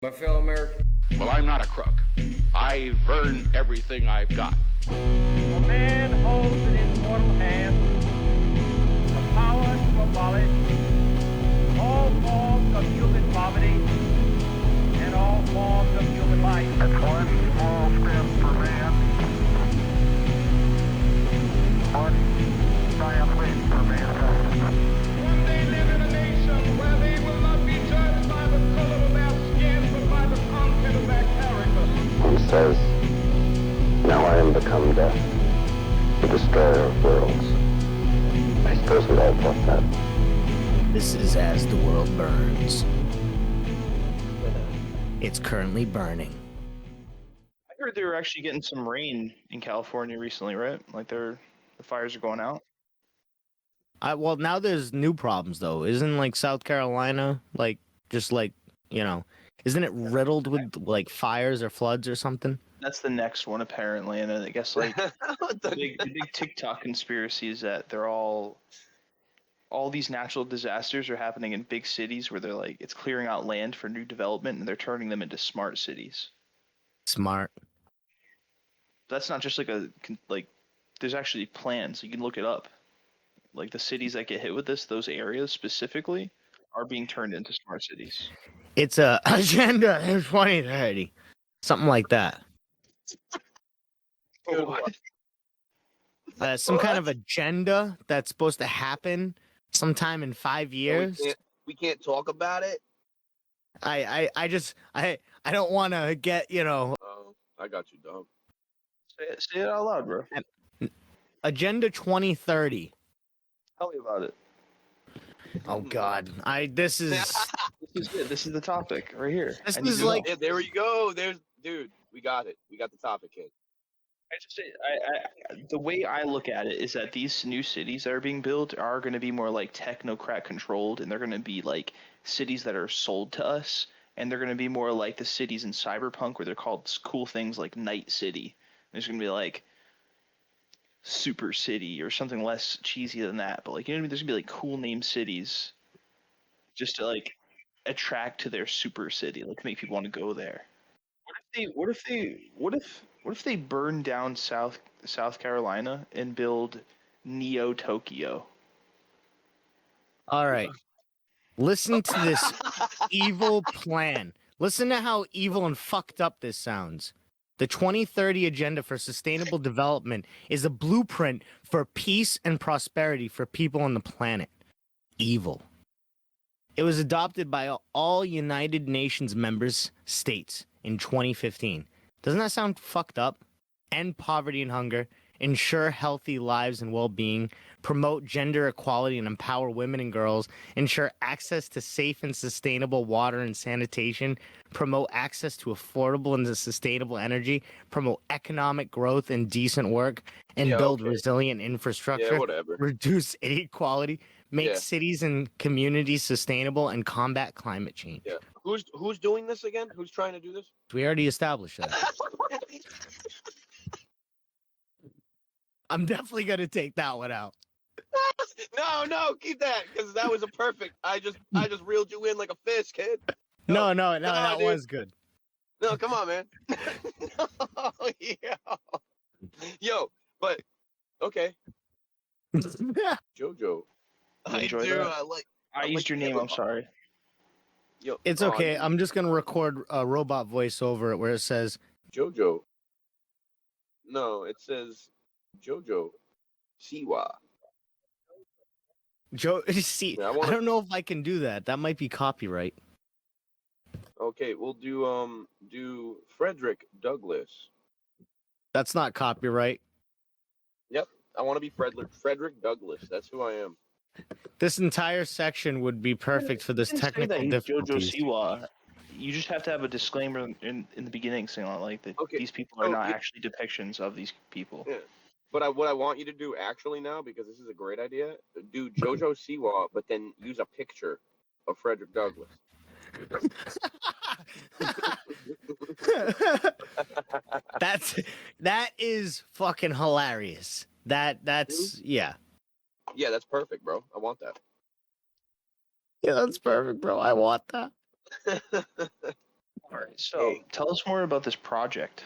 My fellow Americans. Well, I'm not a crook. I've earned everything I've got. A man holds in his mortal hand the power to abolish all forms of human poverty and all forms of human life. That's one small step for man, one giant leap for mankind. One day live in a nation where they will not be judged by the color of their skin, but by the content of their character. He says, "Now I am become death, the destroyer of worlds." I suppose we all thought that. This is As the World Burns. It's currently burning. I heard they were actually getting some rain in California recently, right? Like the fires are going out. Well, now there's new problems though. Isn't like South Carolina isn't it riddled with like fires or floods or something? That's the next one apparently, and I guess like the big TikTok conspiracy is that they're all these natural disasters are happening in big cities where they're like it's clearing out land for new development and they're turning them into smart cities. Smart. That's not just like there's actually plans. You can look it up. Like the cities that get hit with this, those areas specifically, are being turned into smart cities. It's a Agenda 2030, something like that. Some kind of agenda that's supposed to happen sometime in 5 years. We can't talk about it. I don't want to get Oh, I got you, dog. Say it out loud, bro. Agenda 2030. Tell me about it. Oh God, this is This is it. This is the topic right here. This I need is to know. like- Yeah, there we go. Dude, we got it. We got the topic, kid. I just say, the way I look at it is that these new cities that are being built are going to be more like technocrat controlled, and they're going to be like cities that are sold to us, and they're going to be more like the cities in Cyberpunk where they're called cool things like Night City. There's going to be like Super City or something less cheesy than that, but like you know what I mean. There's going to be like cool named cities, just to like attract to their super city, like to make people want to go there. What if they burn down South Carolina and build Neo Tokyo? all right. Listen to this evil plan. Listen to how evil and fucked up this sounds. The 2030 Agenda for Sustainable Development is a blueprint for peace and prosperity for people on the planet. Evil. It was adopted by all United Nations members states in 2015. Doesn't that sound fucked up? End poverty and hunger, ensure healthy lives and well-being, promote gender equality and empower women and girls, ensure access to safe and sustainable water and sanitation, promote access to affordable and sustainable energy, promote economic growth and decent work, and build resilient infrastructure, Yeah, whatever. reduce inequality, make Yeah. cities and communities sustainable, and combat climate change. Yeah. Who's doing this again? Who's trying to do this? We already established that. I'm definitely going to take that one out. No, keep that because that was a perfect. I just reeled you in like a fish, kid. No, on, that dude. was good. No, come on, man. No, yo, but okay, JoJo. I enjoy do. that? I used your name. I'm sorry. Yo, It's okay. I'm just going to record a robot voice over it where it says, JoJo. No, it says JoJo Siwa. see, Yeah, I don't know if I can do that. That might be copyright. Okay, we'll do Frederick Douglass. That's not copyright. Yep, I want to be Frederick Douglass. That's who I am. This entire section would be perfect for this You didn't say technical that he's difficulties. JoJo Siwa. You just have to have a disclaimer in the beginning saying like that Okay, these people are so not you- actually depictions of these people. Yeah. But what I want you to do actually now, because this is a great idea, do JoJo Siwa, but then use a picture of Frederick Douglass. that is fucking hilarious. That's yeah. Yeah, that's perfect, bro. I want that. Yeah, that's perfect, bro. I want that. All right. So tell us more about this project.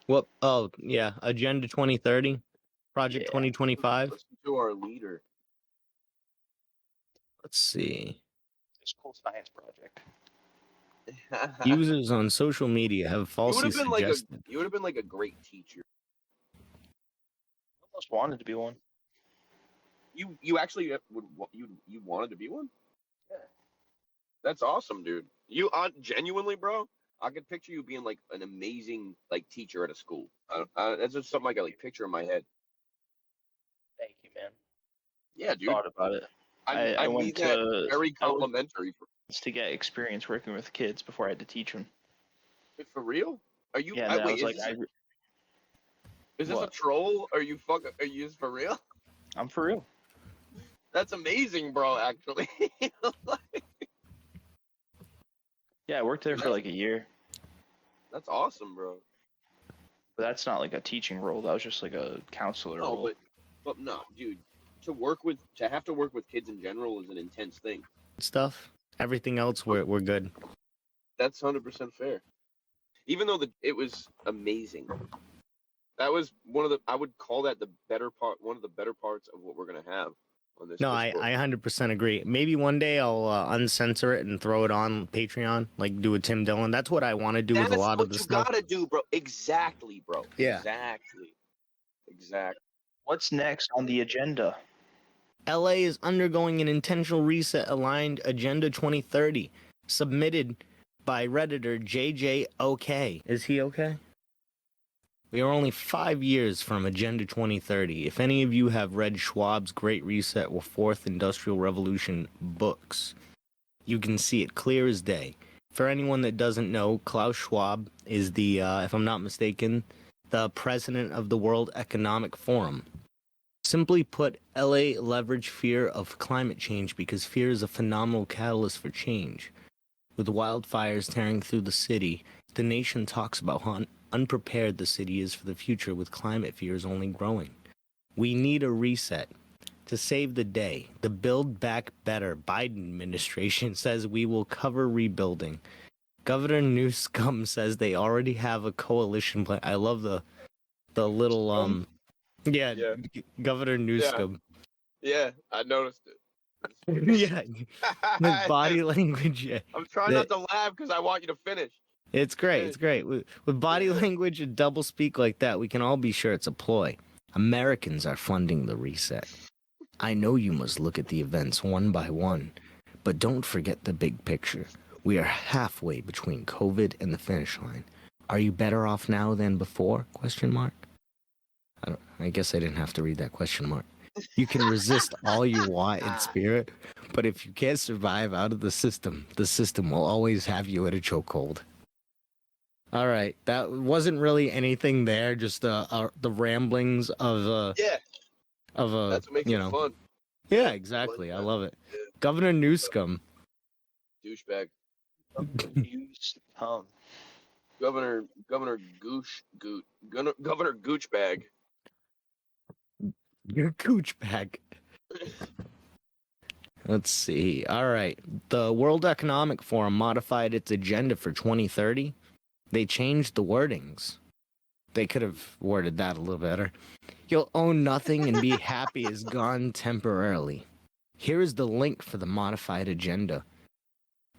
What? Oh, yeah. Agenda 2030, Project Yeah. 2025. Listen to our leader. Let's see. This cool science project. Users on social media have You would falsely have been like suggested. a great teacher. I almost wanted to be one. You actually you wanted to be one? Yeah. That's awesome, dude. You genuinely, bro. I could picture you being like an amazing like teacher at a school. That's just something I got like picture in my head. Thank you, man. Yeah, dude. Thought about it. I went mean that to very complimentary. to get experience working with kids before I had to teach them. For real? Are you? Yeah, and then I wait, was like, is this a What? troll? Are you just for real? I'm for real. That's amazing, bro. Actually. Yeah, I worked there for like a year, That's awesome, bro. but that's not like a teaching role. That was just like a counselor No, role. but no, dude. To have to work with kids in general is an intense thing. Stuff. Everything else, we're good. That's 100% fair. Even though it was amazing. That was I would call that one of the better parts of what we're gonna have on this. No, Discord. I 100% agree. Maybe one day I'll uncensor it and throw it on Patreon, like do a Tim Dillon. That's what I want to do with a lot of this stuff. That's what you gotta do, bro. Exactly, bro. Yeah. Exactly. What's next on the agenda? LA is undergoing an intentional reset aligned Agenda 2030, submitted by Redditor JJOK. Is he okay? We are only 5 years from Agenda 2030. If any of you have read Schwab's Great Reset or Fourth Industrial Revolution books, you can see it clear as day. For anyone that doesn't know, Klaus Schwab is the, if I'm not mistaken, the president of the World Economic Forum. Simply put, LA leveraged fear of climate change because fear is a phenomenal catalyst for change. With wildfires tearing through the city, the nation talks about how unprepared the city is for the future, with climate fears only growing. We need a reset. To save the day, the Build Back Better Biden administration says we will cover rebuilding. Governor Newsom says they already have a coalition plan. I love the little yeah. Governor Newsom. Yeah, I noticed it. Yeah, his body language. Yeah. I'm trying not to laugh because I want you to finish. It's great. It's great. With body language and double speak like that, we can all be sure it's a ploy. Americans are funding the reset. I know you must look at the events one by one, but don't forget the big picture. We are halfway between COVID and the finish line. Are you better off now than before? Question mark. I guess I didn't have to read that question mark. You can resist all you want in spirit, but if you can't survive out of the system will always have you at a chokehold. All right, that wasn't really anything there, just the ramblings of that's what makes it fun. Yeah, exactly. I love it. Governor Newsom. Douchebag. Newsom. Governor Goochbag. Your gooch bag. Let's see. All right. The World Economic Forum modified its agenda for 2030. They changed the wordings. They could have worded that a little better. You'll own nothing and be happy is gone temporarily. Here is the link for the modified agenda.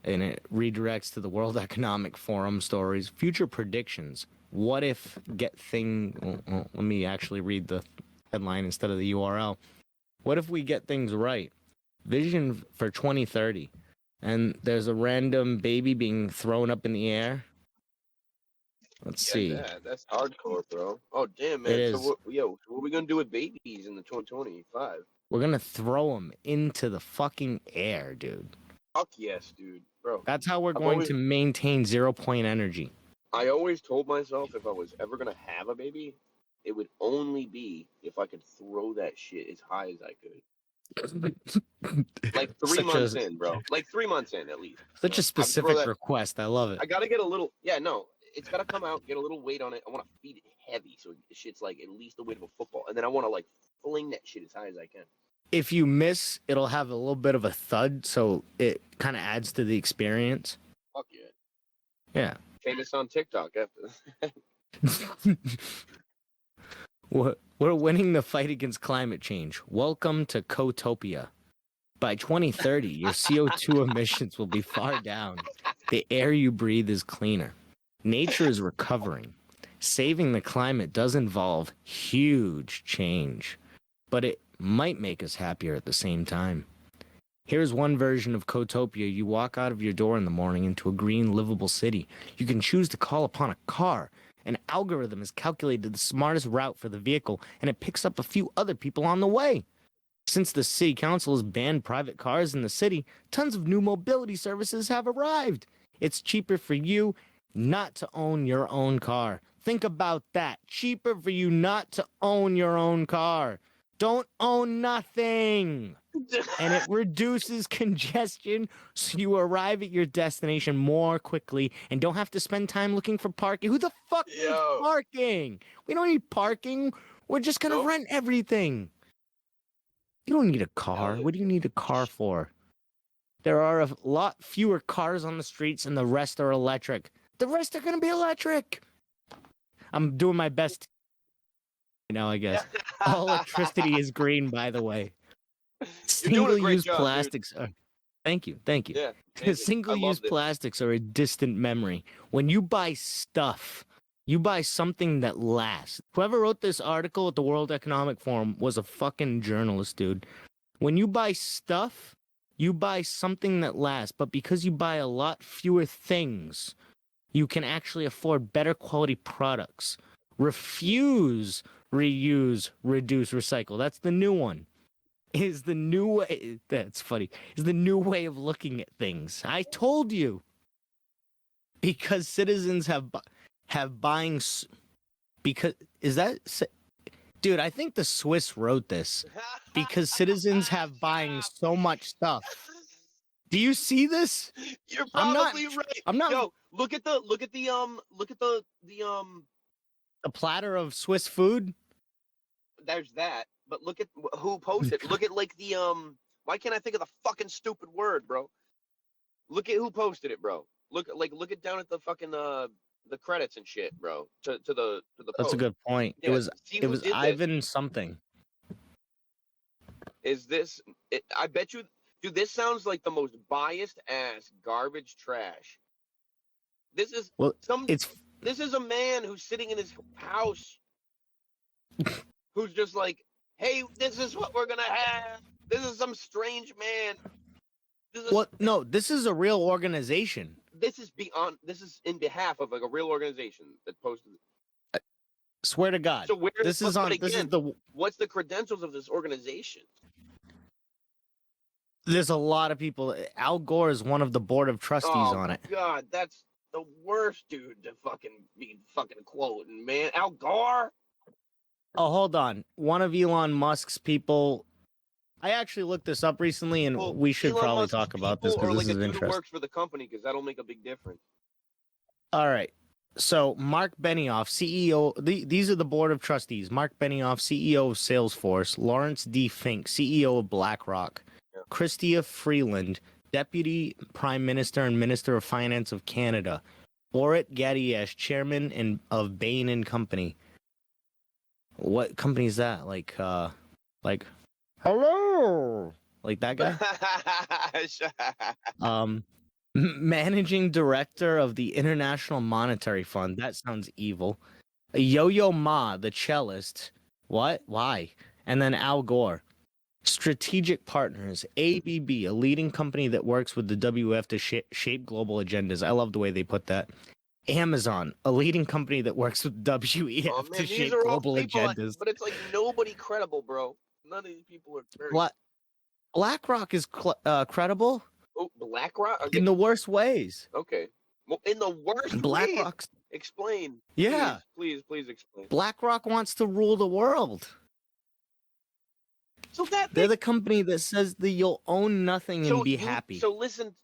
And it redirects to the World Economic Forum stories. Future predictions. What if let me actually read the headline instead of the URL. What if we get things right? Vision for 2030. And there's a random baby being thrown up in the air. Let's see. That's hardcore, bro. Oh, damn, man. It is. So what are we going to do with babies in the 2025? We're going to throw them into the fucking air, dude. Fuck yes, dude. Bro. That's how we're going to maintain 0 point energy. I always told myself if I was ever going to have a baby, it would only be if I could throw that shit as high as I could. Like 3 months in, bro. Like 3 months in, at least. Such a specific request. I love it. I gotta get a little. Yeah, no. It's gotta come out, get a little weight on it. I want to feed it heavy, so shit's like at least the weight of a football, and then I want to like fling that shit as high as I can. If you miss, it'll have a little bit of a thud, so it kind of adds to the experience. Fuck yeah. Yeah. Famous on TikTok after. We're winning the fight against climate change. Welcome to Cotopia. By 2030, your CO2 emissions will be far down. The air you breathe is cleaner. Nature is recovering. Saving the climate does involve huge change, but it might make us happier at the same time. Here's one version of Cotopia. You walk out of your door in the morning into a green, livable city. You can choose to call upon a car. An algorithm has calculated the smartest route for the vehicle, and it picks up a few other people on the way. Since the city council has banned private cars in the city, tons of new mobility services have arrived. It's cheaper for you not to own your own car. Think about that. Cheaper for you not to own your own car. Don't own nothing. And it reduces congestion so you arrive at your destination more quickly and don't have to spend time looking for parking. Who the fuck needs parking? We don't need parking. We're just going to rent everything. You don't need a car. What do you need a car for? There are a lot fewer cars on the streets and the rest are electric. The rest are going to be electric. I'm doing my best now, I guess. All electricity is green, by the way. Single-use plastics are... Thank you. Yeah, Single-use plastics are a distant memory. When you buy stuff, you buy something that lasts. Whoever wrote this article at the World Economic Forum was a fucking journalist, dude. When you buy stuff, you buy something that lasts. But because you buy a lot fewer things, you can actually afford better quality products. Refuse, reuse, reduce, recycle. That's the new one. Is the new way. That's funny. Is the new way of looking at things. I told you. Because citizens have buying. Because is that, dude? I think the Swiss wrote this. Because citizens have buying so much stuff. Do you see this? You're probably right. I'm not. Yo, look at the a platter of Swiss food. There's that. But look at who posted. Look at like the Why can't I think of the fucking stupid word, bro? Look at who posted it, bro. Look it down at the fucking the credits and shit, bro. To the post. That's a good point. Yeah, it was Ivan something. Is this? I bet you, dude. This sounds like the most biased ass garbage trash. This is This is a man who's sitting in his house, who's just like, hey, this is what we're gonna have. This is some strange man. No, this is a real organization. This is in behalf of like a real organization that posted. Swear to God. So what's the credentials of this organization? There's a lot of people. Al Gore is one of the board of trustees on it. God, that's the worst dude to be quoting, man. Al Gore. Oh, hold on. One of Elon Musk's people. I actually looked this up recently, and we should Elon probably Musk's talk about this people because this or like is a dude who interesting. works for the company, because that'll make a big difference. All right. So Mark Benioff, CEO. These are the board of trustees. Mark Benioff, CEO of Salesforce. Lawrence D. Fink, CEO of BlackRock. Yeah. Chrystia Freeland, Deputy Prime Minister and Minister of Finance of Canada. Bharat Gadiesh, Chairman of Bain and Company. What company is that? Like hello, like that guy. Managing Director of the International Monetary Fund. That sounds evil. Yo-Yo Ma, the cellist. What? Why? And then Al Gore. Strategic Partners, ATWB, a leading company that works with the WF to shape global agendas. I love the way they put that. Amazon, a leading company that works with WEF to shape global agendas. But it's like nobody credible, bro. None of these people are very... BlackRock is credible. Oh, BlackRock? Okay. In the worst ways. Okay. Well, in the worst BlackRock. Explain. Yeah. Please explain. BlackRock wants to rule the world. So they're the company that says that you'll own nothing and be happy. So listen,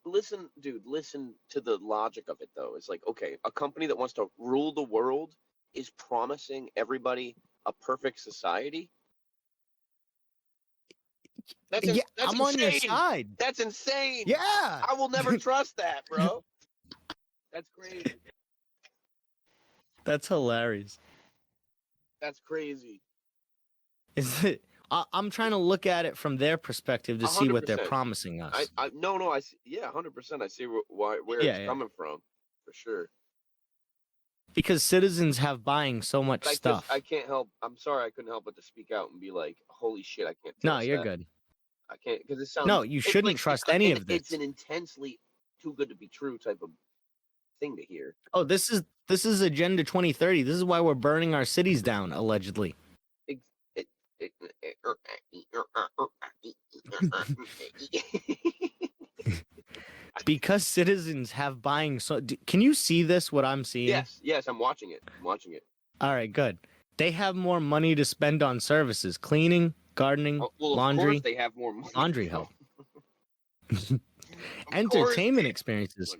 dude, listen to the logic of it, though. It's like, okay, a company that wants to rule the world is promising everybody a perfect society. That's I'm insane. on your side. That's insane. Yeah. I will never trust that, bro. That's crazy. That's hilarious. That's crazy. Is it? I'm trying to look at it from their perspective to see what they're 100%. promising us. No, I see, yeah, 100%. I see where Yeah, it's coming from, for sure. Because citizens have buying so much But stuff. I can't help. I'm sorry, I couldn't help but to speak out and be like, "Holy shit, I can't." No, trust you're that. good. I can't because it sounds. No, you it's shouldn't like, trust any of It's this. an intensely too good to be true type of thing to hear. Oh, this is Agenda 2030. This is why we're burning our cities down, allegedly. Because citizens have buying so. Can you see this? What I'm seeing? Yes, I'm watching it. All right, good. They have more money to spend on services, cleaning, gardening, Well, laundry, of course they have more money. laundry help, Of entertainment course. experiences.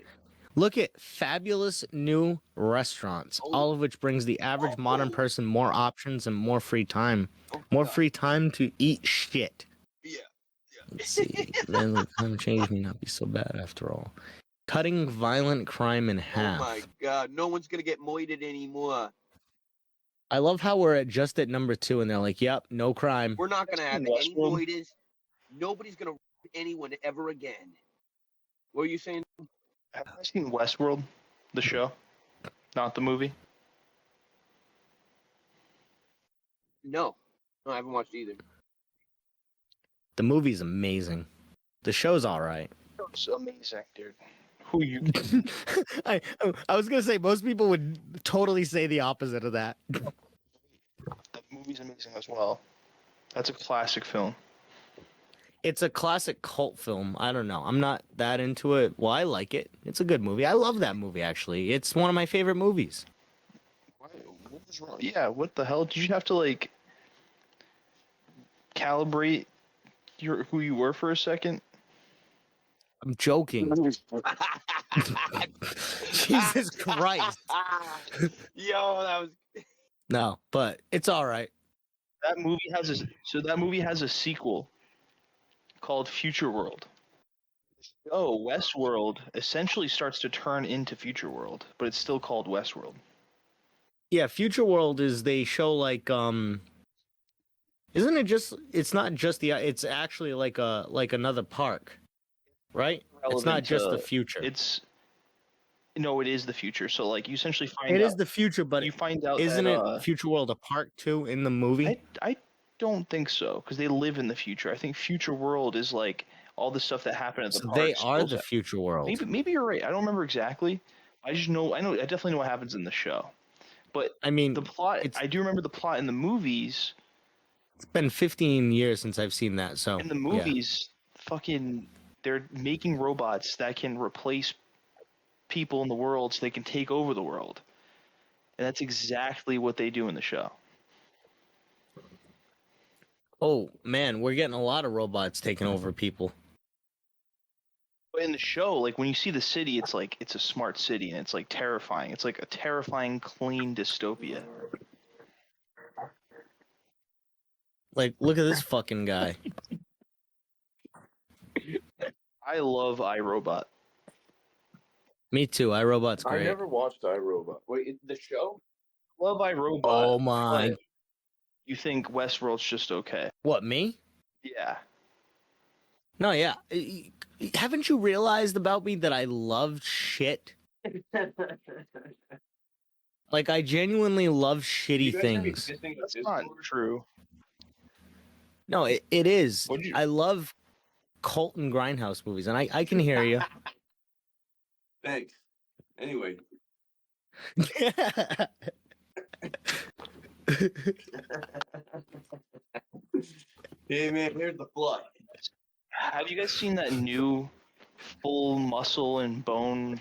Look at fabulous new restaurants, all of which brings the average modern person more options and more free time. More free time to eat shit. Yeah. Let's see. Then climate change may not be so bad after all. Cutting violent crime in half. Oh my god, no one's gonna get moited anymore. I love how we're just at number 2 and they're like, yep, no crime. We're not gonna have any Westworld. moitas. Nobody's gonna rape anyone ever again. What are you saying? Have you seen Westworld, the show, not the movie? No, I haven't watched either. The movie's amazing. The show's all right. It's amazing, dude. Who you? I was gonna say most people would totally say the opposite of that. The movie's amazing as well. That's a classic film. It's a classic cult film. I don't know. I'm not that into it. Well, I like it. It's a good movie. I love that movie actually. It's one of my favorite movies. What was wrong? Yeah, what the hell? Did you have to like calibrate who you were for a second? I'm joking. Jesus Christ. Yo, that was. No, but it's all right. That movie has a sequel called Future World. Oh, Westworld essentially starts to turn into Future World, but it's still called Westworld. Yeah, Future World is they show like isn't it just it's not just it's actually like another park. Right? It's not just the future. It is the future. So like you essentially find It out, is the future, but you find out isn't that, it Future World a part 2 in the movie? I don't think so because they live in the future. I think Future World is like all the stuff that happened at the So parks. they are the future world. Maybe you're right. I don't remember exactly. I definitely know what happens in the show. But I mean, the plot, I do remember the plot in the movies. It's been 15 years since I've seen that, so In the movies, fucking they're making robots that can replace people in the world so they can take over the world. And that's exactly what they do in the show. Oh man, we're getting a lot of robots taking over people. But in the show, like when you see the city, it's like it's a smart city and it's like terrifying. It's like a terrifying, clean dystopia. Like, look at this fucking guy. I love iRobot. Me too. iRobot's I great. never watched iRobot. Wait, the show? Love iRobot. Oh my. but You think Westworld's just okay? What, me? Yeah. No, yeah. Haven't you realized about me that I love shit? Like, I genuinely love shitty things. That's not true. No, it is. What'd you- I love cult and grindhouse movies, and I can hear you. Thanks. Anyway. Hey man, here's the plot. Have you guys seen that new full muscle and bone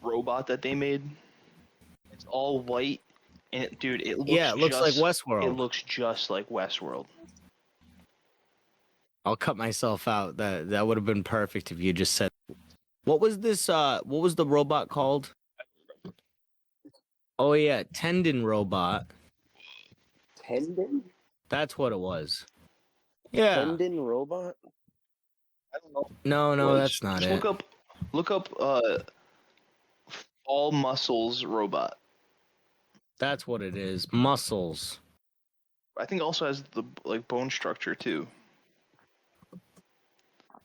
robot that they made? It's all white, and it looks Yeah, it looks like It Westworld. looks just like Westworld. I'll cut myself out. That would have been perfect if you just said. What was this? What was the robot called? Oh yeah, Tendon Robot. Tendon? That's what it was. Yeah. Tendon robot? I don't know. No, Well, that's not just it. Look up all muscles robot. That's what it is. Muscles. I think it also has the like bone structure too.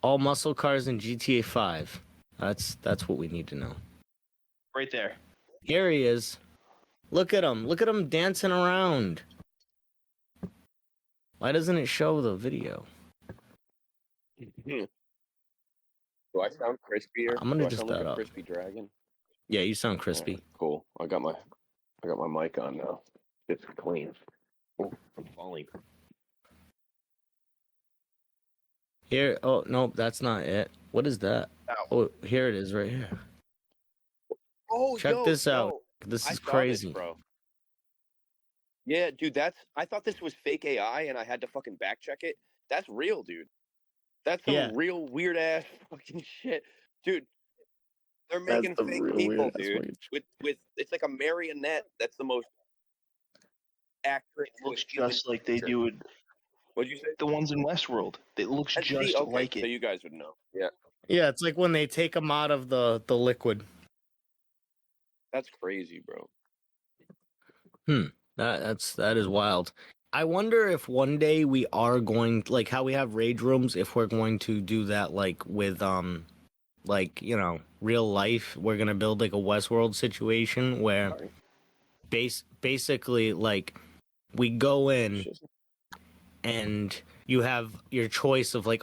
All muscle cars in GTA 5. That's what we need to know. Right there. Here he is. Look at him. Look at him dancing around. Why doesn't it show the video? Do I sound crispier? I'm gonna Do I just sound like that a up. crispy dragon? Yeah, you sound crispy. Yeah, cool. I got my mic on now. It's clean. Oh, I'm falling. Here. Oh no, that's not it. What is that? Ow. Oh, here it is, right here. Oh, Check yo, this out. yo, This I is saw crazy. this, bro. Yeah, dude, I thought this was fake AI, and I had to fucking back check it. That's real, dude. That's some Yeah. real weird ass fucking shit, dude. They're making fake people, dude. With it's like a marionette. That's the most accurate. It looks human just like they picture. do it. What'd you say? The ones in Westworld. It looks And just see, okay, like so it. you guys would know. Yeah, Yeah, it's like when they take them out of the liquid. that's crazy, bro. That is wild. I wonder if one day we are going, like how we have rage rooms, if we're going to do that like with like, you know, real life. We're gonna build like a Westworld situation where basically like we go in and you have your choice of like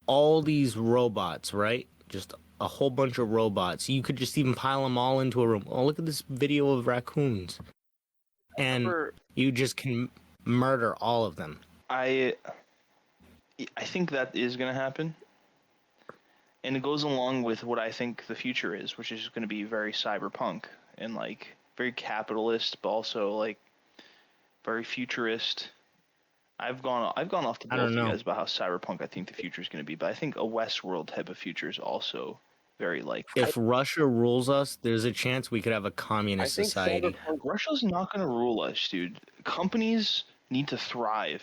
all these robots, right? Just a whole bunch of robots. You could just even pile them all into a room. Oh, look at this video of raccoons. And you just can murder all of them. I think that is going to happen. And it goes along with what I think the future is, which is going to be very cyberpunk and like very capitalist, but also like very futurist. I've gone off the I both don't of you know. guys about how cyberpunk I think the future is going to be, but I think a Westworld type of future is also very likely. If Russia rules us, there's a chance we could have a communist I think society. Russia's not going to rule us, dude. Companies need to thrive.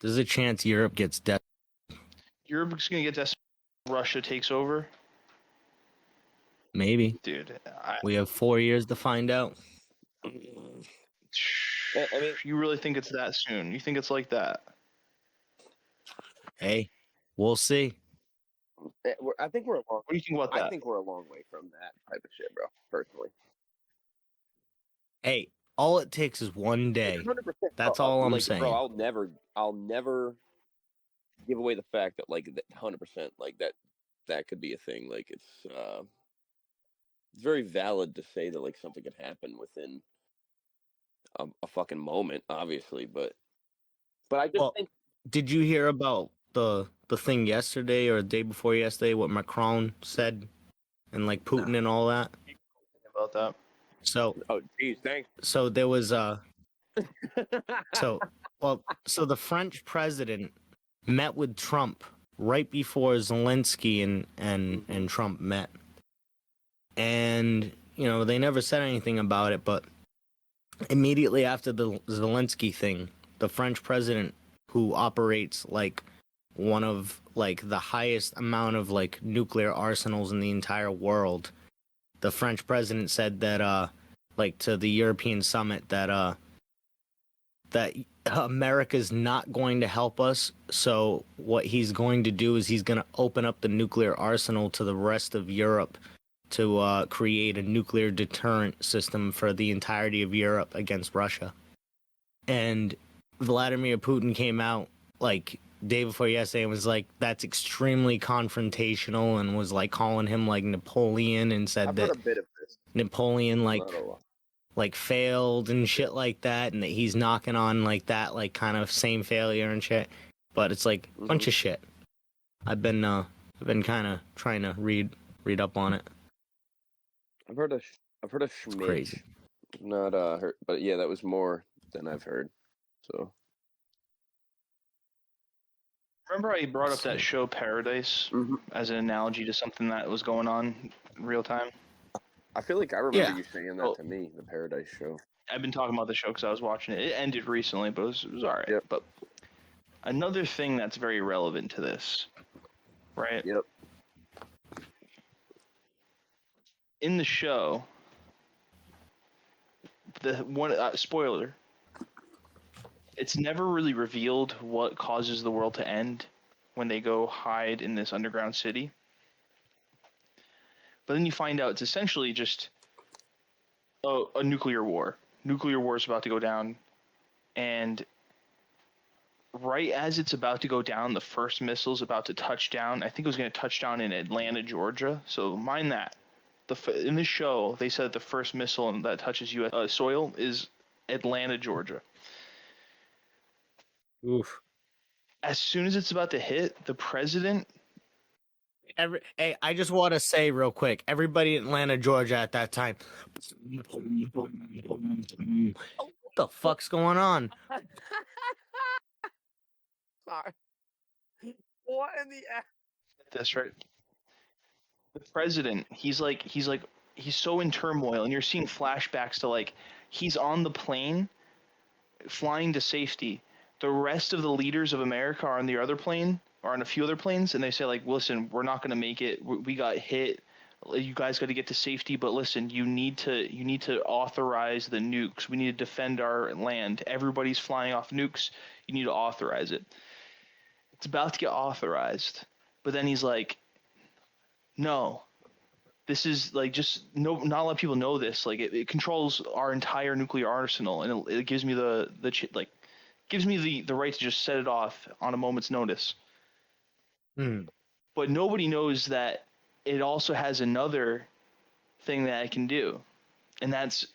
There's a chance Europe gets dead. Europe's going to get desperate. Russia takes over. Maybe. Dude, We have 4 years to find out. I mean, you really think it's that soon? You think it's like that? Hey, we'll see. I think we're a long. What do you think about that? I think we're a long way from that type of shit, bro. Personally, Hey, all it takes is one day. 100%. That's Bro, all I'm like, saying. Bro, I'll never give away the fact that like 100%, like that could be a thing. Like it's very valid to say that like something could happen within a fucking moment, obviously, but I just think. Did you hear about the thing yesterday or the day before yesterday? What Macron said, and like Putin and all that. About that. Oh, geez, thanks. So there was so the French president met with Trump right before Zelensky and Trump met, and you know they never said anything about it, but immediately after the Zelensky thing, the French president, who operates like one of like the highest amount of like nuclear arsenals in the entire world, the French president said that like to the European summit that that America's not going to help us. So what he's going to do is he's going to open up the nuclear arsenal to the rest of Europe to create a nuclear deterrent system for the entirety of Europe against Russia. And Vladimir Putin came out like day before yesterday and was like, that's extremely confrontational, and was like calling him like Napoleon, and said I've that heard a bit of this. Napoleon Not a lot. like failed and shit like that, and that he's knocking on like that like kind of same failure and shit. But it's like a bunch of shit. I've been kind of trying to read up on it. I've heard a schmidge. Crazy. Not heard, but yeah, that was more than I've heard. So Remember I brought up that show Paradise as an analogy to something that was going on in real time? I feel like I remember Yeah. you saying that to me, the Paradise Show. I've been talking about the show because I was watching it. It ended recently, but it was all right. Yep. But another thing that's very relevant to this, right? Yep. in the show, the one spoiler, it's never really revealed what causes the world to end when they go hide in this underground city. But then you find out it's essentially just a nuclear war. Nuclear war is about to go down, and right as it's about to go down, the first missile's about to touch down. I think it was going to touch down in Atlanta, Georgia. So mind that. In the show, they said the first missile that touches U.S. soil is Atlanta, Georgia. Oof. As soon as it's about to hit, the president. Hey, I just want to say real quick, everybody in Atlanta, Georgia at that time. What the fuck's going on? Sorry. What in the That's right. The president, he's so in turmoil, and you're seeing flashbacks to like he's on the plane flying to safety. The rest of the leaders of America are on the other plane, or on a few other planes, and they say like, listen, we're not going to make it. We got hit. You guys got to get to safety, but listen, you need to authorize the nukes. We need to defend our land. Everybody's flying off nukes. You need to authorize it. It's about to get authorized, but then he's like, no, this is like just no, not a lot of people know this. Like it controls our entire nuclear arsenal, and it gives me gives me the right to just set it off on a moment's notice. But nobody knows that it also has another thing that it can do, and that's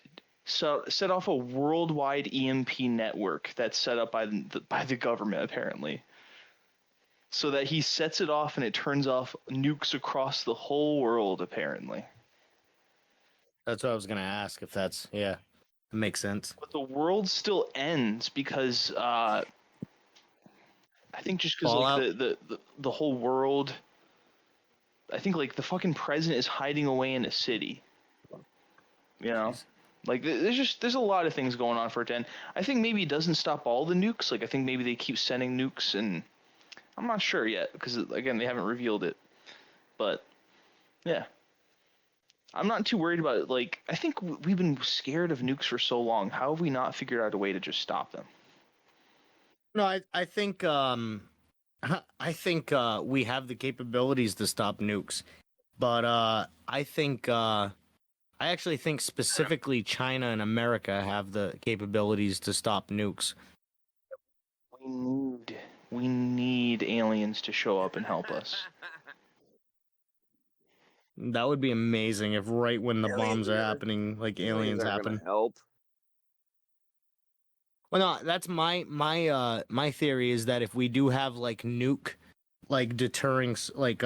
set off a worldwide EMP network that's set up by the government apparently. So that he sets it off and it turns off nukes across the whole world apparently. That's what I was gonna ask. If that's it makes sense. But the world still ends because I think just because like the whole world. I think like the fucking president is hiding away in a city. You know, Jeez. like there's a lot of things going on for it to end. I think maybe it doesn't stop all the nukes. Like I think maybe they keep sending nukes, and I'm not sure yet because again they haven't revealed it. But yeah, I'm not too worried about it. Like I think we've been scared of nukes for so long. How have we not figured out a way to just stop them? No, I think I think we have the capabilities to stop nukes, but I actually think specifically China and America have the capabilities to stop nukes. We need aliens to show up and help us. That would be amazing if right when the bombs are Aliens happening, like aliens aren't gonna happen. help. Well, no, that's my theory is that if we do have like nuke, like deterring like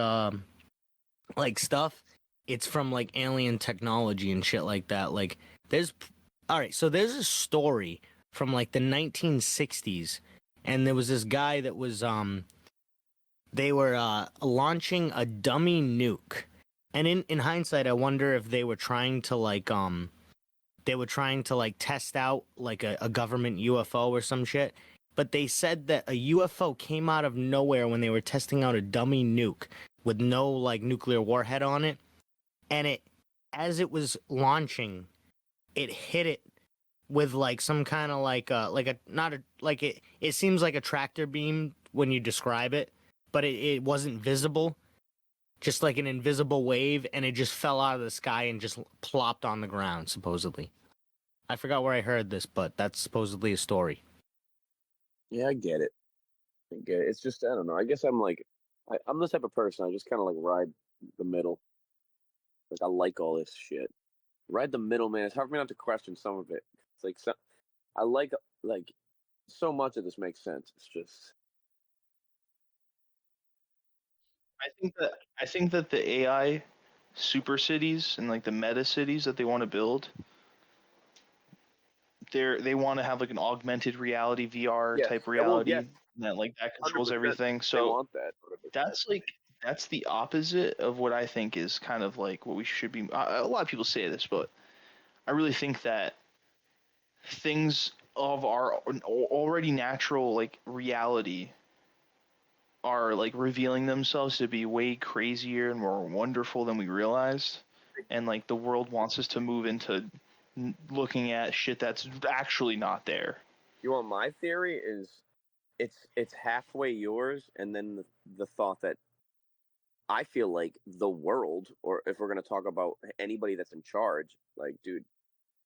stuff, it's from like alien technology and shit like that. Like there's there's a story from like the 1960s, and there was this guy that was they were launching a dummy nuke. And in hindsight, I wonder if they were trying to test out like a government UFO or some shit. But they said that a UFO came out of nowhere when they were testing out a dummy nuke with no like nuclear warhead on it. And as it was launching, it hit it with like some kind of it seems like a tractor beam when you describe it, but it wasn't visible. Just like an invisible wave, and it just fell out of the sky and just plopped on the ground, supposedly. I forgot where I heard this, but that's supposedly a story. Yeah, I get it. It's just I don't know. I guess I'm like I'm the type of person I just kind of like ride the middle. Like I like all this shit. Ride the middle, man. It's hard for me not to question some of it. It's like I like so much of this makes sense. It's just I think that the AI super cities and like the meta cities that they want to build, they want to have like an augmented reality VR Yes. type Well, reality yes. that controls 100%. everything. They So want that. 100%. that's the opposite of what I think is kind of like what we should be. A lot of people say this, but I really think that things of our already natural like reality are like revealing themselves to be way crazier and more wonderful than we realized. and like the world wants us to move into looking at shit that's actually not there. You want my theory? Is it's halfway yours, and then the thought that I feel like the world, or if we're gonna talk about anybody that's in charge, like, dude,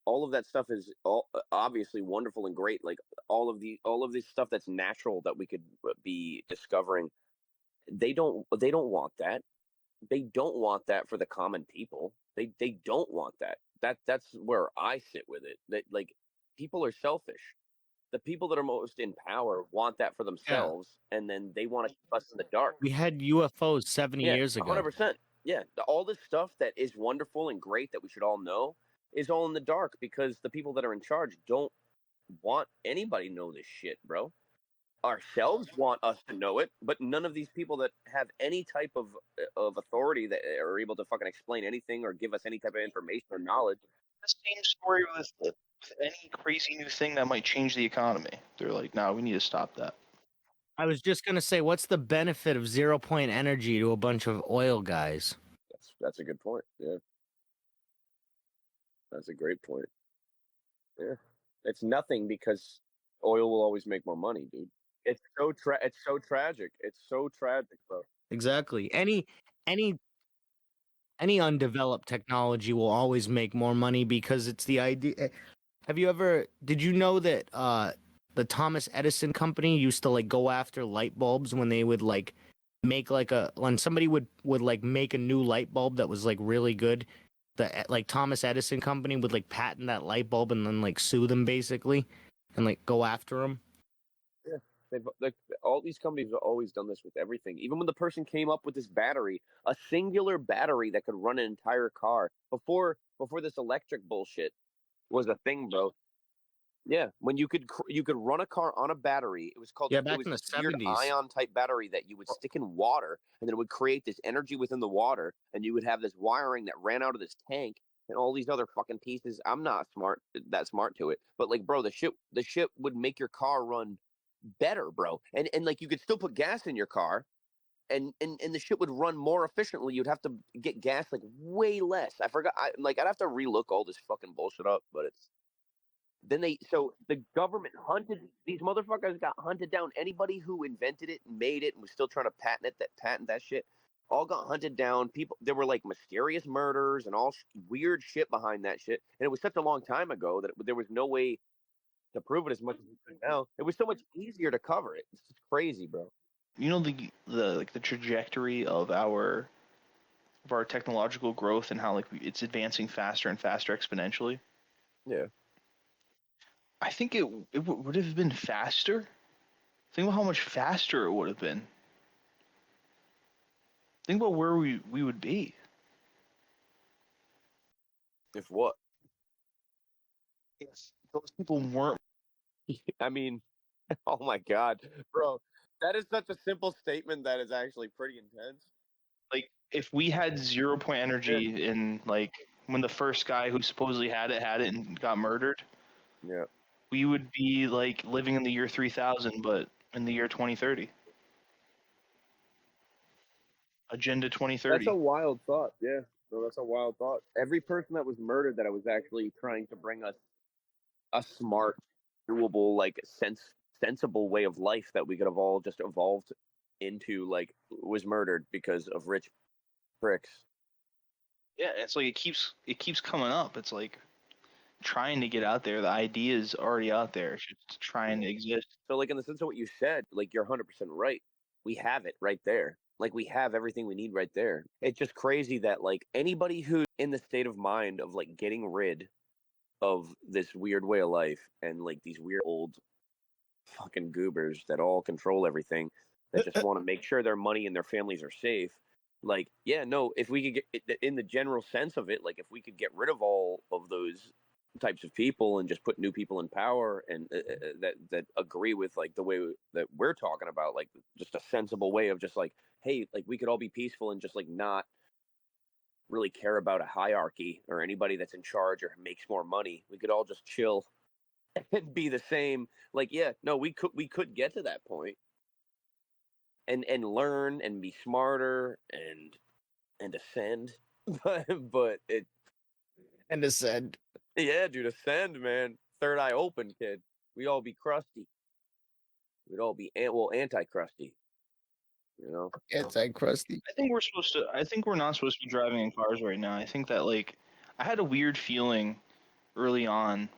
all of that stuff is all obviously wonderful and great. Like all of this stuff that's natural that we could be discovering. They don't want that. They don't want that for the common people. They don't want that. That's where I sit with it. That like people are selfish. The people that are most in power want that for themselves, and then they want to keep us in the dark. We had UFOs 70 Yeah, years ago. 100%. Yeah, all this stuff that is wonderful and great that we should all know is all in the dark because the people that are in charge don't want anybody to know this shit, bro. Ourselves want us to know it, but none of these people that have any type of authority that are able to fucking explain anything or give us any type of information or knowledge. The same story with any crazy new thing that might change the economy. They're like, no, we need to stop that. I was just gonna say, what's the benefit of 0 point energy to a bunch of oil guys? That's a good point. Yeah, that's a great point. Yeah, it's nothing because oil will always make more money, dude. It's so tragic. It's so tragic, bro. Exactly. Any undeveloped technology will always make more money because it's the idea. Did you know that the Thomas Edison company used to like go after light bulbs when they would like make when somebody would like make a new light bulb that was like really good, the like Thomas Edison company would like patent that light bulb and then like sue them basically and like go after them. Yeah, like all these companies have always done this with everything. Even when the person came up with this battery, a singular battery that could run an entire car before this electric bullshit was a thing, bro. Yeah, when you could run a car on a battery. It was called Back it was in the this weird 70s. ion type battery that you would stick in water, and then it would create this energy within the water, and you would have this wiring that ran out of this tank and all these other fucking pieces. I'm not that smart to it, but like, bro, the shit would make your car run better, bro, and like you could still put gas in your car. And the shit would run more efficiently. You'd have to get gas like way less. I forgot. I'd have to relook all this fucking bullshit up, but it's so the government hunted these motherfuckers, got hunted down. Anybody who invented it and made it and was still trying to patent that shit, all got hunted down. People, there were like mysterious murders and all weird shit behind that shit. And it was such a long time ago that there was no way to prove it as much as we could now. It was so much easier to cover it. It's just crazy, bro. You know the trajectory of our technological growth and how like it's advancing faster and faster exponentially. Yeah. I think it would have been faster. Think about how much faster it would have been. Think about where we would be. If what? If those people weren't. I mean, oh my god, bro, that is such a simple statement that is actually pretty intense. Like, if we had 0 point energy in like when the first guy who supposedly had it and got murdered, Yeah. we would be like living in the year 3000, but in the year 2030. Agenda 2030. That's a wild thought. Yeah. No, that's a wild thought. Every person that was murdered that I was actually trying to bring us a smart, doable, like sensible way of life that we could have all just evolved into, like, was murdered because of rich pricks. Yeah, it's like it keeps coming up. It's like trying to get out there. The idea is already out there. It's just trying to exist. So, like, in the sense of what you said, like, you're 100% right. We have it right there. Like, we have everything we need right there. It's just crazy that, like, anybody who's in the state of mind of, like, getting rid of this weird way of life and, like, these weird old fucking goobers that all control everything, that just want to make sure their money and their families are safe. Like, yeah, no, if we could get, in the general sense of it, like, if we could get rid of all of those types of people and just put new people in power and that agree with, like, the way that we're talking about, like, just a sensible way of just like, hey, like, we could all be peaceful and just, like, not really care about a hierarchy or anybody that's in charge or makes more money. We could all just chill and be the same. Like, yeah, no, we could get to that point and learn and be smarter and ascend. but it, And ascend. yeah, dude, ascend, man. Third eye open, kid. We'd all be crusty. We'd all be anti-crusty. You know. Anti-crusty. I think we're supposed to. I think we're not supposed to be driving in cars right now. I think that like, I had a weird feeling early on,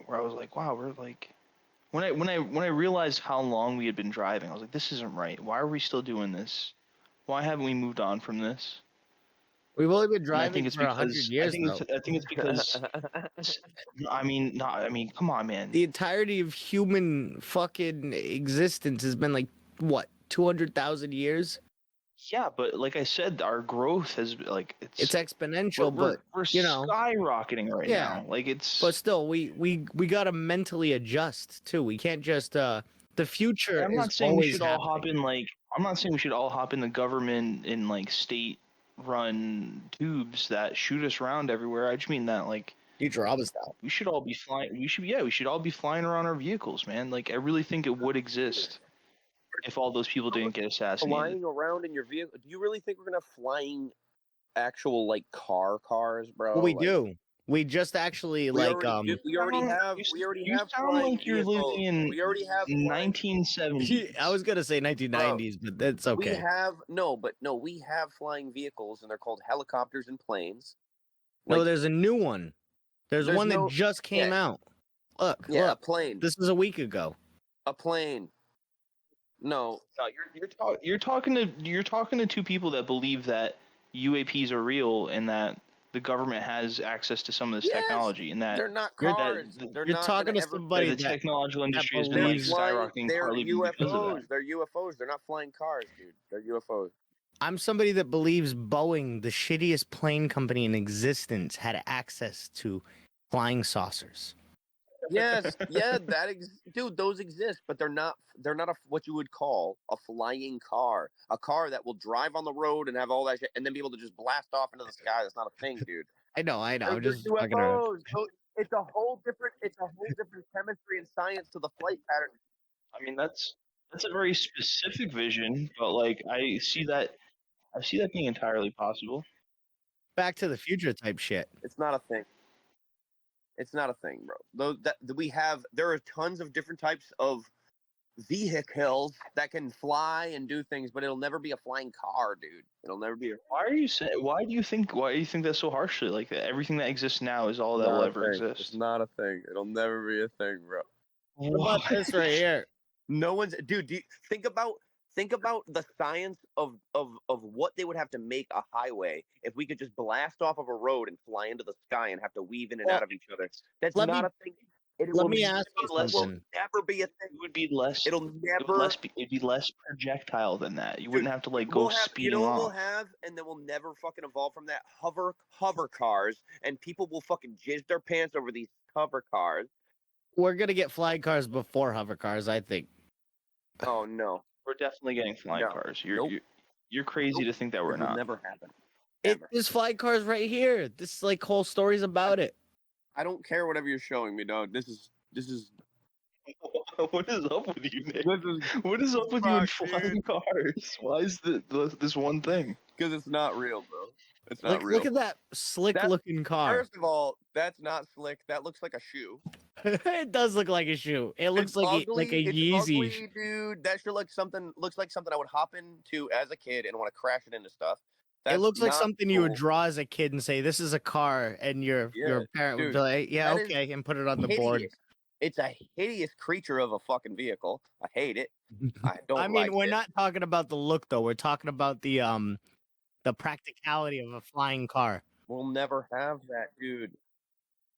where I was like, wow, we're like, when I realized how long we had been driving, I was like, this isn't right. Why are we still doing this? Why haven't we moved on from this? We've only been And driving for 100 years, though. I think it's because. I mean, not. I mean, come on, man. The entirety of human fucking existence has been like, what, 200,000 years? Yeah, but like I said, our growth has like It's exponential, we're but, you know. skyrocketing right Yeah. now. Like it's. But still, we gotta mentally adjust, too. We can't just, the future I'm is not saying we always should all hop happening. in like. I'm not saying we should all hop in the government in like state-run tubes that shoot us around everywhere. I just mean that like Futurama style. we should all be flying. We should all be flying around our vehicles, man. Like I really think it would exist if all those people didn't get assassinated. Flying around in your vehicle. Do you really think we're gonna have flying actual like cars, bro? Well, we Like, do. We just actually, we like, already do, we already have You sound flying like you're vehicles. living in We already have flying. 1970s. I was gonna say 1990s, but that's okay. We have we have flying vehicles, and they're called helicopters and planes. No, Like, there's a new one. There's one that no- just came yeah. out. Look, yeah, look. a plane. This is a week ago. A plane. No, No, you're talking to two people that believe that UAPs are real and that the government has access to some of this Yes, technology and that they're not You're- cars. They're You're not talking gonna to ever- somebody the that technological industry has been They're like believes- skyrocketing They're partly because of that. UFOs. They're UFOs. They're not flying cars, dude. They're UFOs. I'm somebody that believes Boeing, the shittiest plane company in existence, had access to flying saucers. Yes, yeah, dude. Those exist, but they're not what you would call a flying car. A car that will drive on the road and have all that shit, and then be able to just blast off into the sky. That's not a thing, dude. I know. They're Just fucking around. UFOs. It's a whole different chemistry and science to the flight pattern. I mean that's a very specific vision, but like I see that being entirely possible. Back to the Future type shit. It's not a thing. It's not a thing, bro. There are tons of different types of vehicles that can fly and do things, but it'll never be a flying car, dude. It'll never be. Why do you think that so harshly? Like that everything that exists now is all that will ever exist. It's not a thing. It'll never be a thing, bro. What about this right here? No one's, dude. Think about the science of what they would have to make a highway if we could just blast off of a road and fly into the sky and have to weave in and out of each other. That's let not me- a thing. Let me ask you It will something. never be a thing. It would be less. It'll never. It'd be less projectile than that. You wouldn't have to like go We'll have, speeding you know what off. we'll have, and then we'll never fucking evolve from that. Hover cars, and people will fucking jizz their pants over these hover cars. We're gonna get flying cars before hover cars, I think. Oh no, We're definitely getting flying No. cars. Nope. You're crazy to think that we're it will not. never happen. There's flying cars right here. This like whole story's about it. I don't care whatever you're showing me, dog. This is. What is up with you, Nick? This is What is up with you in fuck, flying dude. cars? Why is this one thing? Because it's not real, bro. It's not real. Look at that slick looking car. First of all, that's not slick. That looks like a shoe. It does look like a shoe. It looks It's like ugly. like a It's Yeezy. ugly, dude. That sure looks like something I would hop into as a kid and want to crash it into stuff. It looks like not something you would cool. draw as a kid and say, "This is a car," and your parent would dude, be like, "Yeah, that is okay," and put it on the board. Hideous. It's a hideous creature of a fucking vehicle. I hate it. I don't. I mean, like we're it. not talking about the look though. We're talking about the practicality of a flying car. We'll never have that, dude.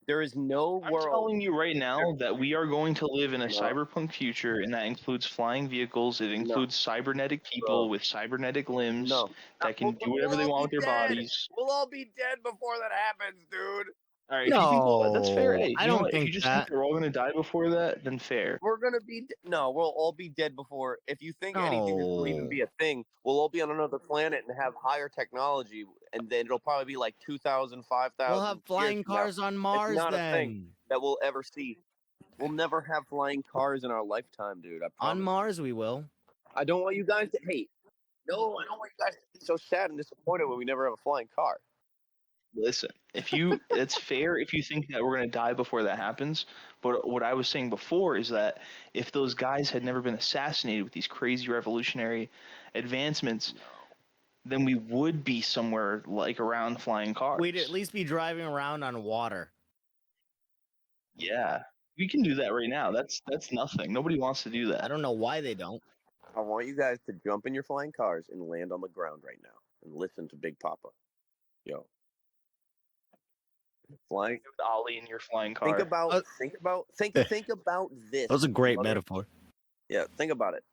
There is no I'm world. telling you right now that we are going to live in a No. cyberpunk future, and that includes flying vehicles. It includes cybernetic people Bro. with cybernetic limbs No. that can do whatever they We'll all want with be their dead. bodies. We'll all be dead before that happens, dude. All right, if you think, well, that's fair. No, Hey, I you know don't what? If think you just that. think we're all going to die before that, then fair. We're gonna be no. We'll all be dead before. If you think anything this will even be a thing, we'll all be on another planet and have higher technology, and then it'll probably be like 2,000, 5,000. We'll have flying cars on Mars not a then. thing. That we'll ever see. We'll never have flying cars in our lifetime, dude. I promise. On Mars, we will. I don't want you guys to hate. No, I don't want you guys to be so sad and disappointed when we never have a flying car. Listen, it's fair if you think that we're gonna die before that happens. But what I was saying before is that if those guys had never been assassinated with these crazy revolutionary advancements, then we would be somewhere like around flying cars. We'd at least be driving around on water. Yeah, we can do that right now. That's nothing. Nobody wants to do that. I don't know why they don't. I want you guys to jump in your flying cars and land on the ground right now and listen to Big Papa. Yo. Flying. With Ollie in your flying car. Think about think about this. That was a great brother. metaphor. Yeah, think about it.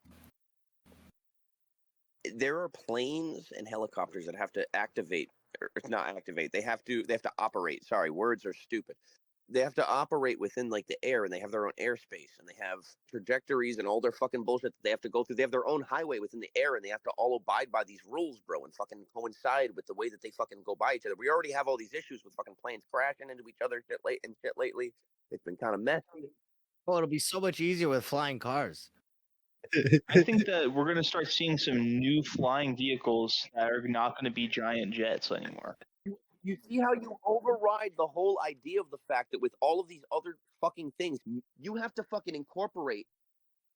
There are planes and helicopters that have to activate, or not activate. They have to operate. Sorry, words are stupid. They have to operate within like the air, and they have their own airspace, and they have trajectories and all their fucking bullshit that they have to go through. They have their own highway within the air, and they have to all abide by these rules, bro, and fucking coincide with the way that they fucking go by each other. We already have all these issues with fucking planes crashing into each other shit lately. It's been kind of messy. Oh, it'll be so much easier with flying cars. I think that we're gonna start seeing some new flying vehicles that are not gonna be giant jets anymore. You see how you override the whole idea of the fact that with all of these other fucking things, you have to fucking incorporate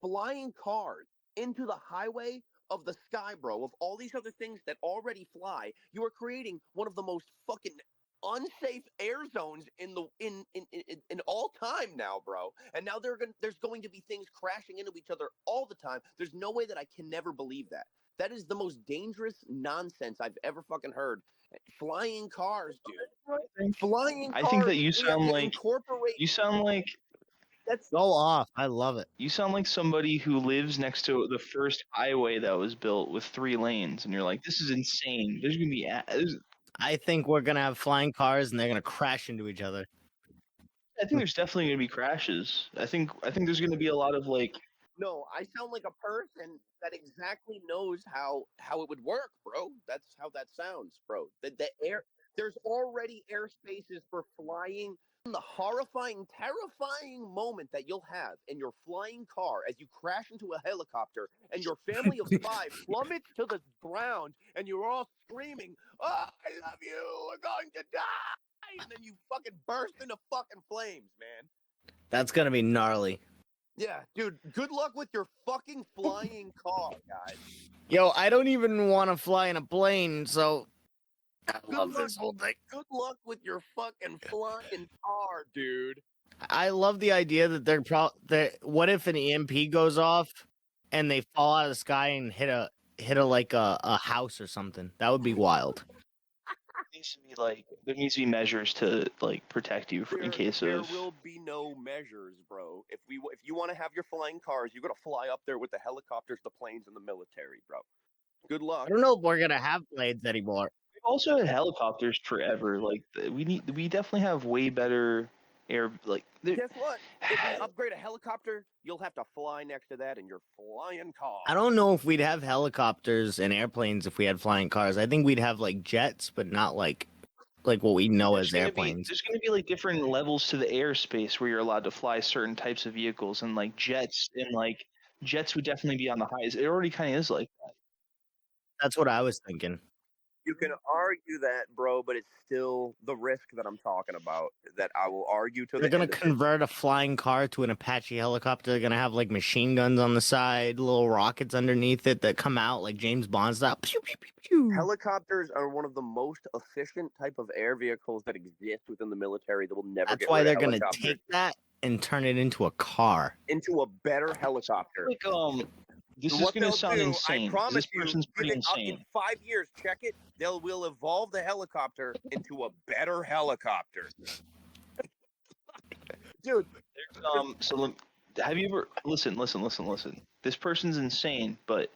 flying cars into the highway of the sky, bro. Of all these other things that already fly, you are creating one of the most fucking unsafe air zones in all time now, bro. And now there's going to be things crashing into each other all the time. There's no way that I can never believe that. That is the most dangerous nonsense I've ever fucking heard. Flying cars, dude. Flying cars. I think that you we have sound to like incorporate. you sound like That's Go off. I love it. you sound like somebody who lives next to the first highway that was built with 3 lanes, and you're like, this is insane. There's gonna be I think we're gonna have flying cars and they're gonna crash into each other. I think there's definitely gonna be crashes. I think there's gonna be a lot of like no. I sound like a person that exactly knows how it would work, bro. That's how that sounds, bro. The air. There's already air spaces for flying. The horrifying, terrifying moment that you'll have in your flying car as you crash into a helicopter and your family of 5 plummets to the ground and you're all screaming, "Oh, I love you, we're going to die!" And then you fucking burst into fucking flames, man. That's gonna be gnarly. Yeah, dude, good luck with your fucking flying car, guys. Yo, I don't even want to fly in a plane, so I Good love luck. this whole thing. Good luck with your fucking flying car, dude. I love the idea that what if an EMP goes off and they fall out of the sky and hit a house or something? That would be wild. there needs to be measures to like protect you in case there of. will be no measures, bro. If you want to have your flying cars, you're gonna fly up there with the helicopters, the planes, and the military, bro. Good luck. I don't know if we're gonna have planes anymore. We've also had helicopters forever. Like we definitely have way better air. Like Guess what? If we upgrade a helicopter, you'll have to fly next to that in your flying car. I don't know if we'd have helicopters and airplanes if we had flying cars. I think we'd have like jets, but not like what we know as airplanes. There's going to be like different levels to the airspace where you're allowed to fly certain types of vehicles, and like jets would definitely be on the highest. It already kind of is like that. That's what I was thinking. You can argue that, bro, but it's still the risk that I'm talking about that I will argue to They're the gonna end of it. convert a flying car to an Apache helicopter. They're gonna have like machine guns on the side, little rockets underneath it that come out like James Bond style. Pew, pew, pew, pew. Helicopters are one of the most efficient type of air vehicles that exist within the military. That will never That's get why rid they're of gonna helicopters. take that and turn it into a car. Into a better helicopter. Like this is What going to they'll sound do, insane. I promise This you, person's pretty in insane. 5 years, check it. Will evolve the helicopter into a better helicopter. Dude. Have you ever listen? This person's insane, but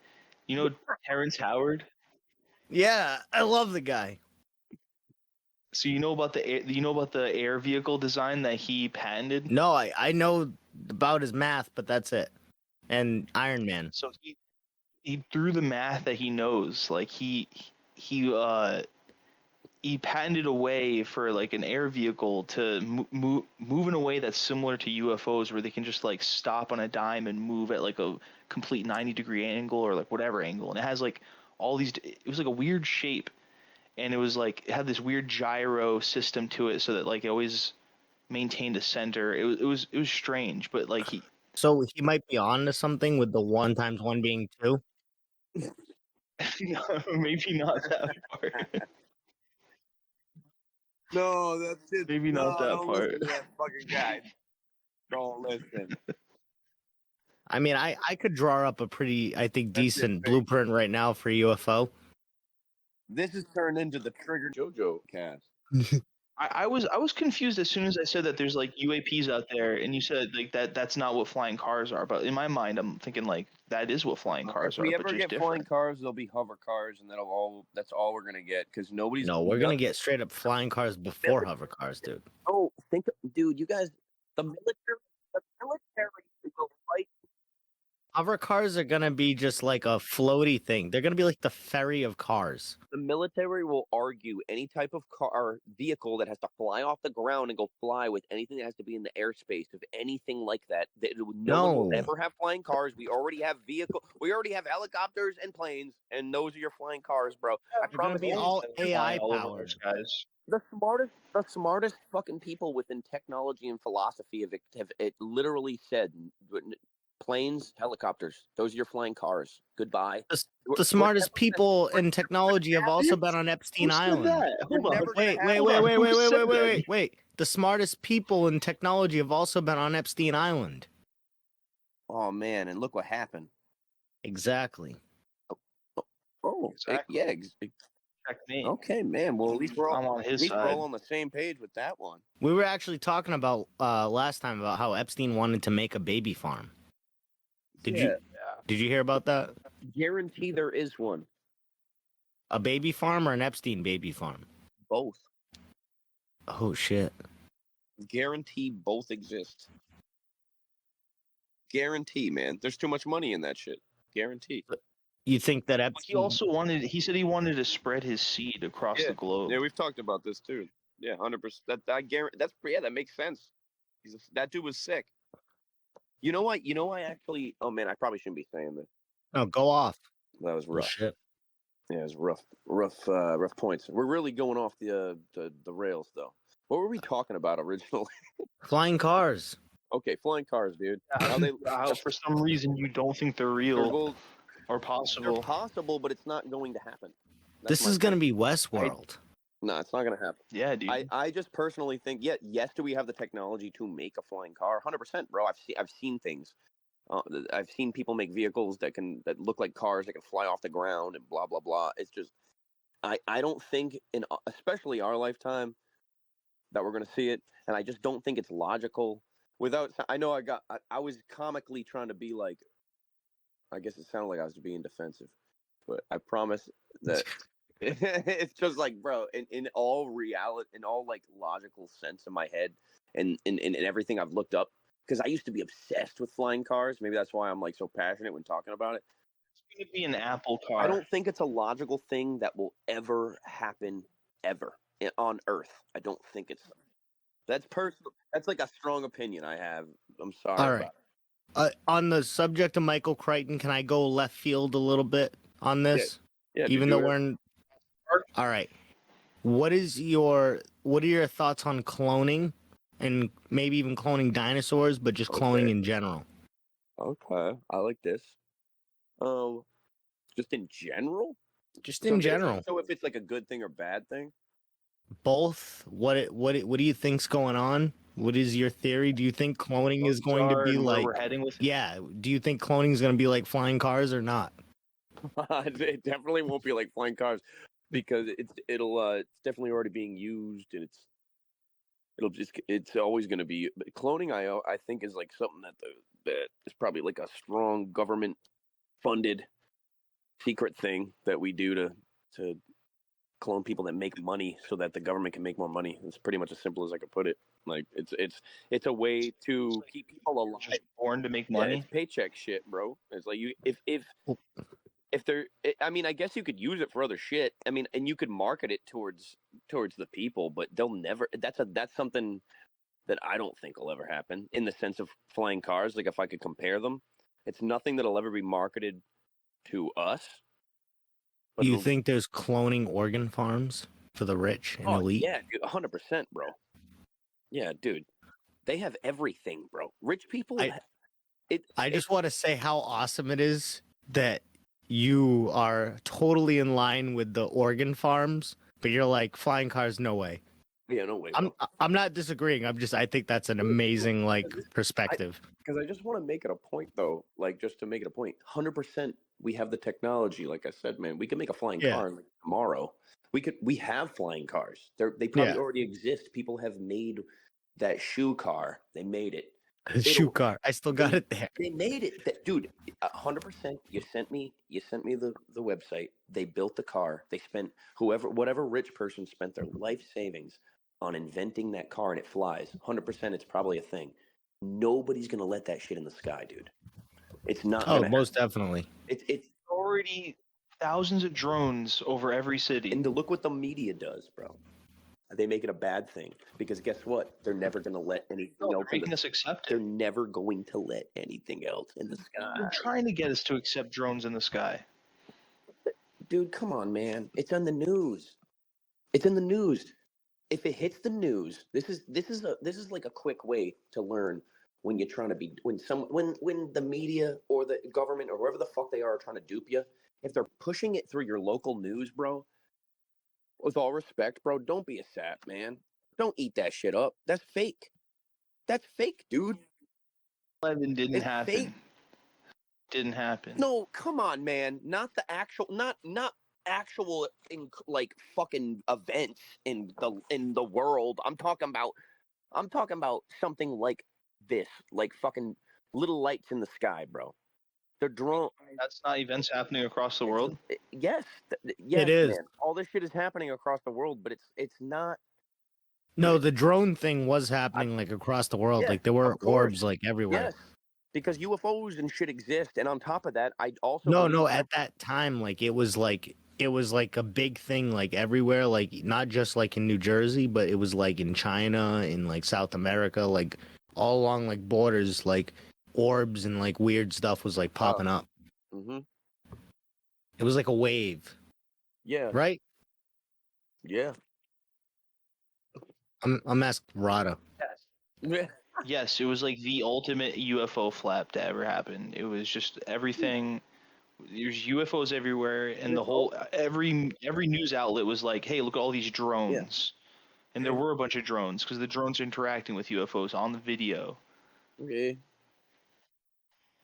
you know Terrence Howard. Yeah, I love the guy. So you know about the air vehicle design that he patented? No, I know about his math, but that's it. And Iron Man. So he through the math that he knows, like he patented a way for like an air vehicle to move in a way that's similar to UFOs, where they can just like stop on a dime and move at like a complete 90-degree angle or like whatever angle, and it has like all these. It was like a weird shape, and it was like it had this weird gyro system to it, so that like it always maintained a center. It was strange, but like he So he might be on to something with the 1 times 1 being 2. no, maybe not that part. No, that's it. Maybe not that don't part. listen to that fucking guy. Don't listen. I mean, I could draw up a pretty, I think, That's it, decent mate. blueprint right now for UFO. This has turned into the Trigger JoJo cast. I was confused as soon as I said that there's like UAPs out there, and you said like that's not what flying cars are. But in my mind, I'm thinking like that is what flying cars If we are, but ever just get different. flying cars, they'll be hover cars, and that's all we're gonna get because nobody's. No, we're gonna get straight up flying cars before hover cars, dude. Oh, dude, you guys, the military will fight. Hover cars are gonna be just like a floaty thing. They're gonna be like the ferry of cars. The military will argue any type of car or vehicle that has to fly off the ground and go fly with anything that has to be in the airspace of anything like that. No one will No. ever have flying cars. We already have We already have helicopters and planes, and those are your flying cars, bro. I They're gonna promise be you. all AI all over powered. those guys. The smartest fucking people within technology and philosophy have it literally said planes, helicopters, those are your flying cars. Goodbye. The smartest people in technology have also been on Epstein Who said Island. that? Hold on. Wait. The smartest people in technology have also been on Epstein Island. Oh man, and look what happened. Exactly. Oh, Exactly. yeah. Checkmate. Okay, man. Well, at least we're I'm all on his we're side. all on the same page with that one. We were actually talking about last time about how Epstein wanted to make a baby farm. Did you hear about that? Guarantee there is one. A baby farm or an Epstein baby farm? Both. Oh shit. Guarantee both exist. Guarantee, man. There's too much money in that shit. Guarantee. You think that But Epstein? he also wanted. He said he wanted to spread his seed across the globe. Yeah, we've talked about this too. Yeah, 100%. That guarantee. That makes sense. That dude was sick. You know what? Actually. Oh man, I probably shouldn't be saying this. No, go off. That was Oh, rough. shit. Yeah, it was rough points. We're really going off the rails though. What were we talking about originally? Flying cars. Okay, flying cars, dude. How for some reason you don't think they're real or They're possible. possible, but it's not going to happen. This is going to be Westworld. No, it's not going to happen. Yeah, dude. I just personally think, yes, do we have the technology to make a flying car? 100%, bro. I've seen things. I've seen people make vehicles that look like cars that can fly off the ground and blah blah blah. It's just, I don't think especially our lifetime that we're going to see it, and I just don't think it's logical. I know I was comically trying to be like, I guess it sounded like I was being defensive, but I promise that it's just like, bro, in all reality, in all like logical sense in my head, and in everything I've looked up, because I used to be obsessed with flying cars. Maybe that's why I'm like so passionate when talking about it. It's going to be an Apple car. I don't think it's a logical thing that will ever happen ever on Earth. I don't think it's. That's personal. That's like a strong opinion I have. I'm sorry. All right. On the subject of Michael Crichton, can I go left field a little bit on this? Yeah. Even though we're in. All right. What are your thoughts on cloning, and maybe even cloning dinosaurs, but just cloning in general? Okay, I like this. Just in general. Just in general. So if it's like a good thing or bad thing. Both. What do you think's going on? What is your theory? Do you think cloning is going to be like? Where we're heading with? Yeah. Do you think cloning is going to be like flying cars or not? It definitely won't be like flying cars, because it's definitely already being used, and it's always going to be. Cloning, I think, is like something that is probably like a strong government funded secret thing that we do to clone people that make money so that the government can make more money. It's pretty much as simple as I could put it. Like it's a way to keep people alive. Just born to make money. Yeah, it's paycheck shit, bro. It's like if they're, I mean, I guess you could use it for other shit. I mean, and you could market it towards the people, but they'll never. That's something that I don't think will ever happen in the sense of flying cars. Like if I could compare them, it's nothing that'll ever be marketed to us. But You think there's cloning organ farms for the rich and elite? yeah, 100%, bro. Yeah, dude. They have everything, bro. Rich people. I just want to say how awesome it is that you are totally in line with the organ farms, but you're like flying cars, no way. Yeah, no way, bro. I'm not disagreeing. I think that's an amazing perspective. Because I just want to make it a point, though. Like, just to make it a point, 100%. We have the technology. Like I said, man, we can make a flying car like tomorrow. We have flying cars. They probably already exist. People have made that shoe car. They made it. Shoe car. I still got it there. They made it, dude. 100%. You sent me the website. They built the car. They spent whatever rich person spent their life savings on inventing that car, and it flies. 100%. It's probably a thing. Nobody's gonna let that shit in the sky, dude. It's not. Oh, gonna most happen. definitely. It's already thousands of drones over every city. And to look what the media does, bro. They make it a bad thing because guess what? They're never going to let anything else. Making us accept it. They're never going to let anything else in the sky. They're trying to get us to accept drones in the sky. Dude, come on, man! It's on the news. It's in the news. If it hits the news, this is like a quick way to learn when you're trying to be when the media or the government or whoever the fuck they are trying to dupe you. If they're pushing it through your local news, bro. With all respect, bro, don't be a sap, man. Don't eat that shit up. That's fake. That's fake, dude. 11 didn't happen. Fake. Didn't happen. No, come on, man. Not the actual, not actual like fucking events in the world. I'm talking about something like this, like fucking little lights in the sky, bro. The drone. That's not events happening across the world. Yes, it is. Man. All this shit is happening across the world, but it's not. No, the drone thing was happening like across the world. Like there were orbs like everywhere. Yes, because UFOs and shit exist, and on top of that, I also no. At that time, like it was like a big thing, like everywhere, like not just like in New Jersey, but it was like in China, in like South America, like all along like borders, like orbs and like weird stuff was like popping up. Mm-hmm. It was like a wave. Yeah. Right? Yeah. I'm asking Rada. Yeah. Yes, it was like the ultimate UFO flap to ever happen. It was just everything. There's UFOs everywhere, and the whole every news outlet was like, "Hey, look at all these drones," and there were a bunch of drones because the drones are interacting with UFOs on the video. Okay.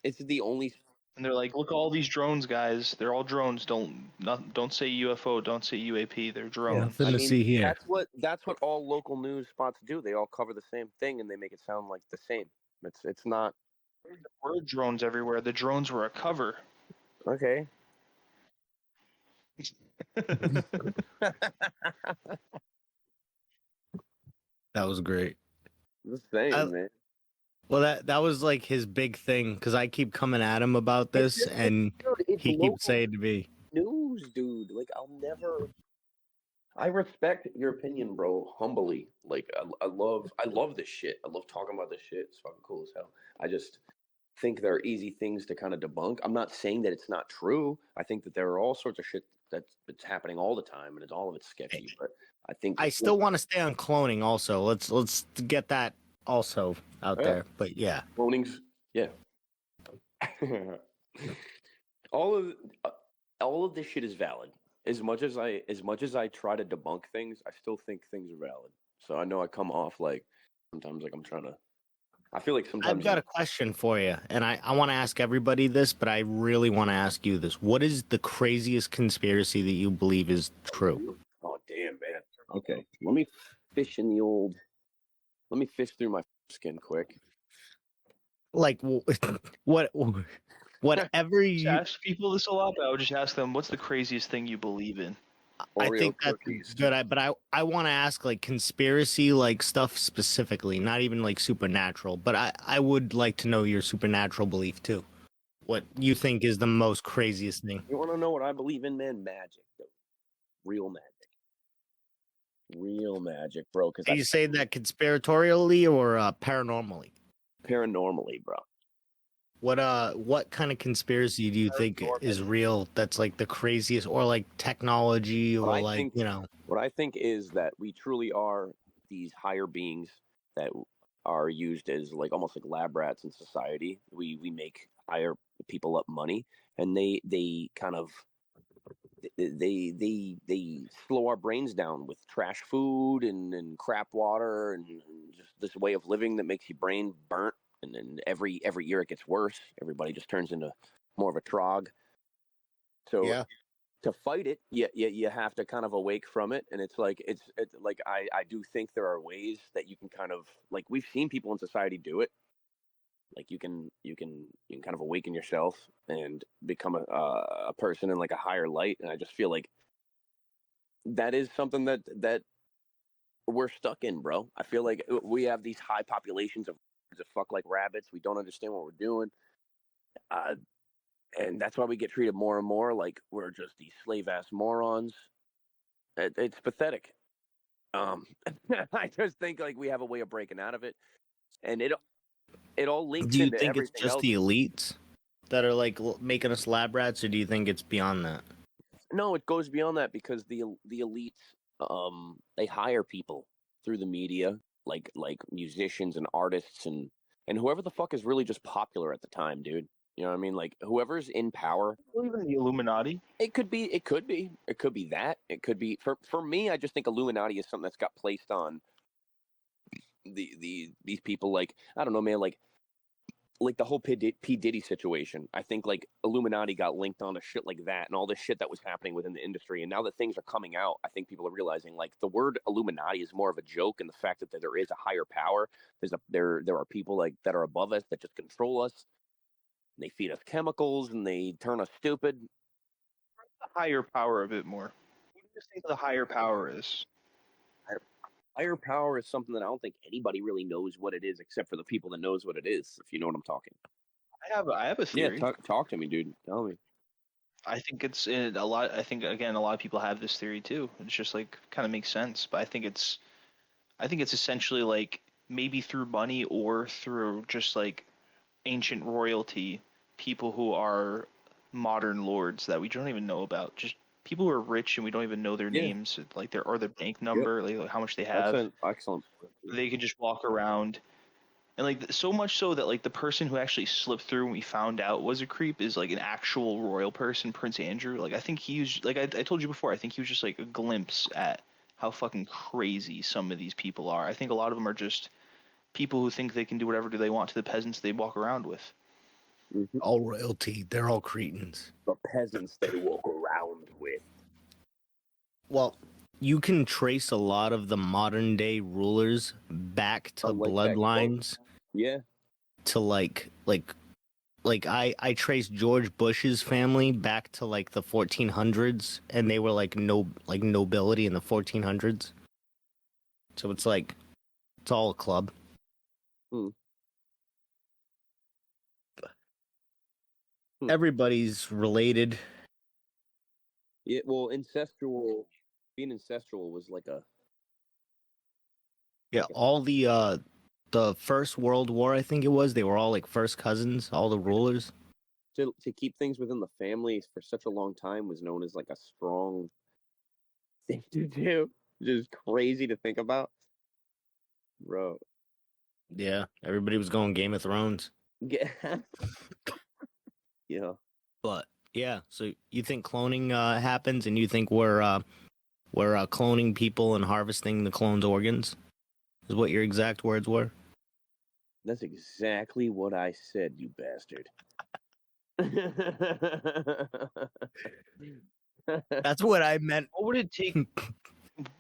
It's the only. And they're like, "Look at all these drones, guys. They're all drones. Don't say UFO. Don't say UAP. They're drones." Nothing to see here. That's what all local news spots do. They all cover the same thing, and they make it sound like the same. It's not. There were drones everywhere. The drones were a cover. Okay. That was great. The same, man. Well, that was like his big thing because I keep coming at him about this, and he keeps saying to me, "News, dude. Like I'll never." I respect your opinion, bro. Humbly, like I love this shit. I love talking about this shit. It's fucking cool as hell. I just think there are easy things to kind of debunk. I'm not saying that it's not true. I think that there are all sorts of shit that's happening all the time, and it's all of it's sketchy. But I think I still want to stay on cloning. Also, let's get that also out there. But yeah, cloning's all of this shit is valid. As much as I try to debunk things, I still think things are valid. So I know I come off like sometimes like I'm trying to. I feel like sometimes I've got a question for you, and I want to ask everybody this, but I really want to ask you this. What is the craziest conspiracy that you believe is true? Oh, damn, man. Okay. Let me fish through my skin quick. Like, whatever you ask people this a lot, but I would just ask them, what's the craziest thing you believe in? I think that's good. But I want to ask like conspiracy like stuff specifically, not even like supernatural. But I would like to know your supernatural belief too. What you think is the most craziest thing? You want to know what I believe in, man? Magic, though. Real magic, bro. Because Are you saying that conspiratorially or paranormally? Paranormally, bro. What kind of conspiracy do you think is real? That's like the craziest, or like technology, What or I like think, what I think is that we truly are these higher beings that are used as like almost like lab rats in society. We make higher people up money, and they kind of they slow our brains down with trash food and crap water and just this way of living that makes your brain burnt. And then every year it gets worse. Everybody just turns into more of a trog. So yeah. to fight it, you have to kind of awake from it. And it's like like I do think there are ways that you can kind of like we've seen people in society do it. Like you can kind of awaken yourself and become a person in like a higher light. And I just feel like that is something that we're stuck in, bro. I feel like we have these high populations of fuck like rabbits. We don't understand what we're doing. Uh, and that's why we get treated more and more like we're just these slave ass morons. It's pathetic. Um, I just think like we have a way of breaking out of it, and it all links Do you into think it's everything just else. the elites that are like making us lab rats, or do you think it's beyond that? No, it goes beyond that because the elites they hire people through the media like musicians and artists and whoever the fuck is really just popular at the time, dude. You know what I mean? Like whoever's in power. Believe in the Illuminati. It could be that. It could be for me, I just think Illuminati is something that's got placed on these people like I don't know, man, like the whole P. Diddy situation. I think like Illuminati got linked on to shit like that and all this shit that was happening within the industry. And now that things are coming out, I think people are realizing like the word Illuminati is more of a joke, and the fact that there is a higher power. There are people like that are above us that just control us. And they feed us chemicals and they turn us stupid. The higher power a bit more. What do you think the higher power is? Higher power is something that I don't think anybody really knows what it is except for the people that knows what it is. If you know what I'm talking. I have a Yeah, theory. talk to me, dude. Tell me. I think it's in a lot. I think again, a lot of people have this theory too. It's just like kind of makes sense, but I think it's essentially like maybe through money or through just like ancient royalty, people who are modern lords that we don't even know about. Just people who are rich and we don't even know their Yeah. names, like their bank Yep. number, like how much they That's have. an excellent. They can just walk around and like so much so that like the person who actually slipped through and we found out was a creep is like an actual royal person, Prince Andrew. Like I think he was like I told you before. I think he was just like a glimpse at how fucking crazy some of these people are. I think a lot of them are just people who think they can do whatever they want to the peasants they walk around with. Mm-hmm. All royalty, they're all cretins. The peasants they walk around with. Well, you can trace a lot of the modern day rulers back to Like that quote. bloodlines. Yeah. To like I traced George Bush's family back to like the 1400s, and they were like nobility in the 1400s. So it's like it's all a club. Everybody's related. Yeah. Well, being ancestral was like a. Yeah, all the First World War, I think it was, they were all like first cousins, all the rulers. To keep things within the family for such a long time was known as like a strong thing to do. Just crazy to think about, bro. Yeah, everybody was going Game of Thrones. Yeah. Yeah. But yeah, so you think cloning happens, and you think we're cloning people and harvesting the clone's organs? Is what your exact words were? That's exactly what I said, you bastard. That's what I meant. What would it take?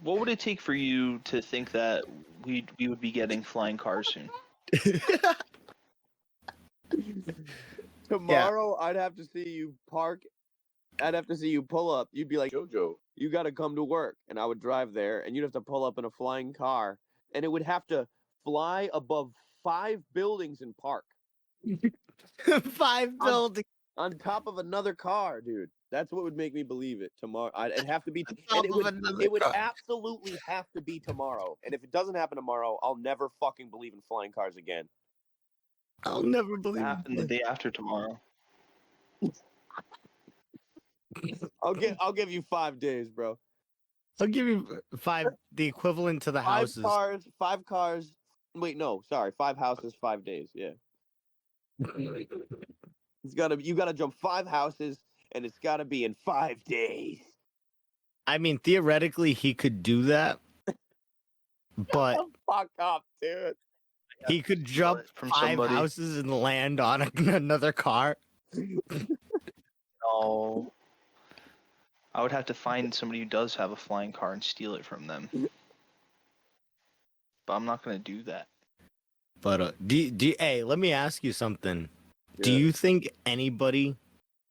What would it take for you to think that we would be getting flying cars soon? Tomorrow, I'd have to see you park. I'd have to see you pull up. You'd be like, Jojo, you got to come to work. And I would drive there, and you'd have to pull up in a flying car. And it would have to fly above 5 buildings and park. 5 buildings. On top of another car, dude. That's what would make me believe it tomorrow. It'd have to be, On and top of it would another car. absolutely have to be tomorrow. And if it doesn't happen tomorrow, I'll never fucking believe in flying cars again. I'll never believe And the day after tomorrow. I'll give you 5 days, bro. I'll give you 5, the equivalent to the houses. 5 cars. Wait, no, sorry, 5 houses, 5 days. Yeah, you gotta jump 5 houses, and it's gotta be in 5 days. I mean, theoretically, he could do that, but Fuck up, dude. he could jump From 5 somebody. houses and land on another car. No. I would have to find somebody who does have a flying car and steal it from them. But I'm not gonna do that. But hey, let me ask you something. Do Yeah. you think anybody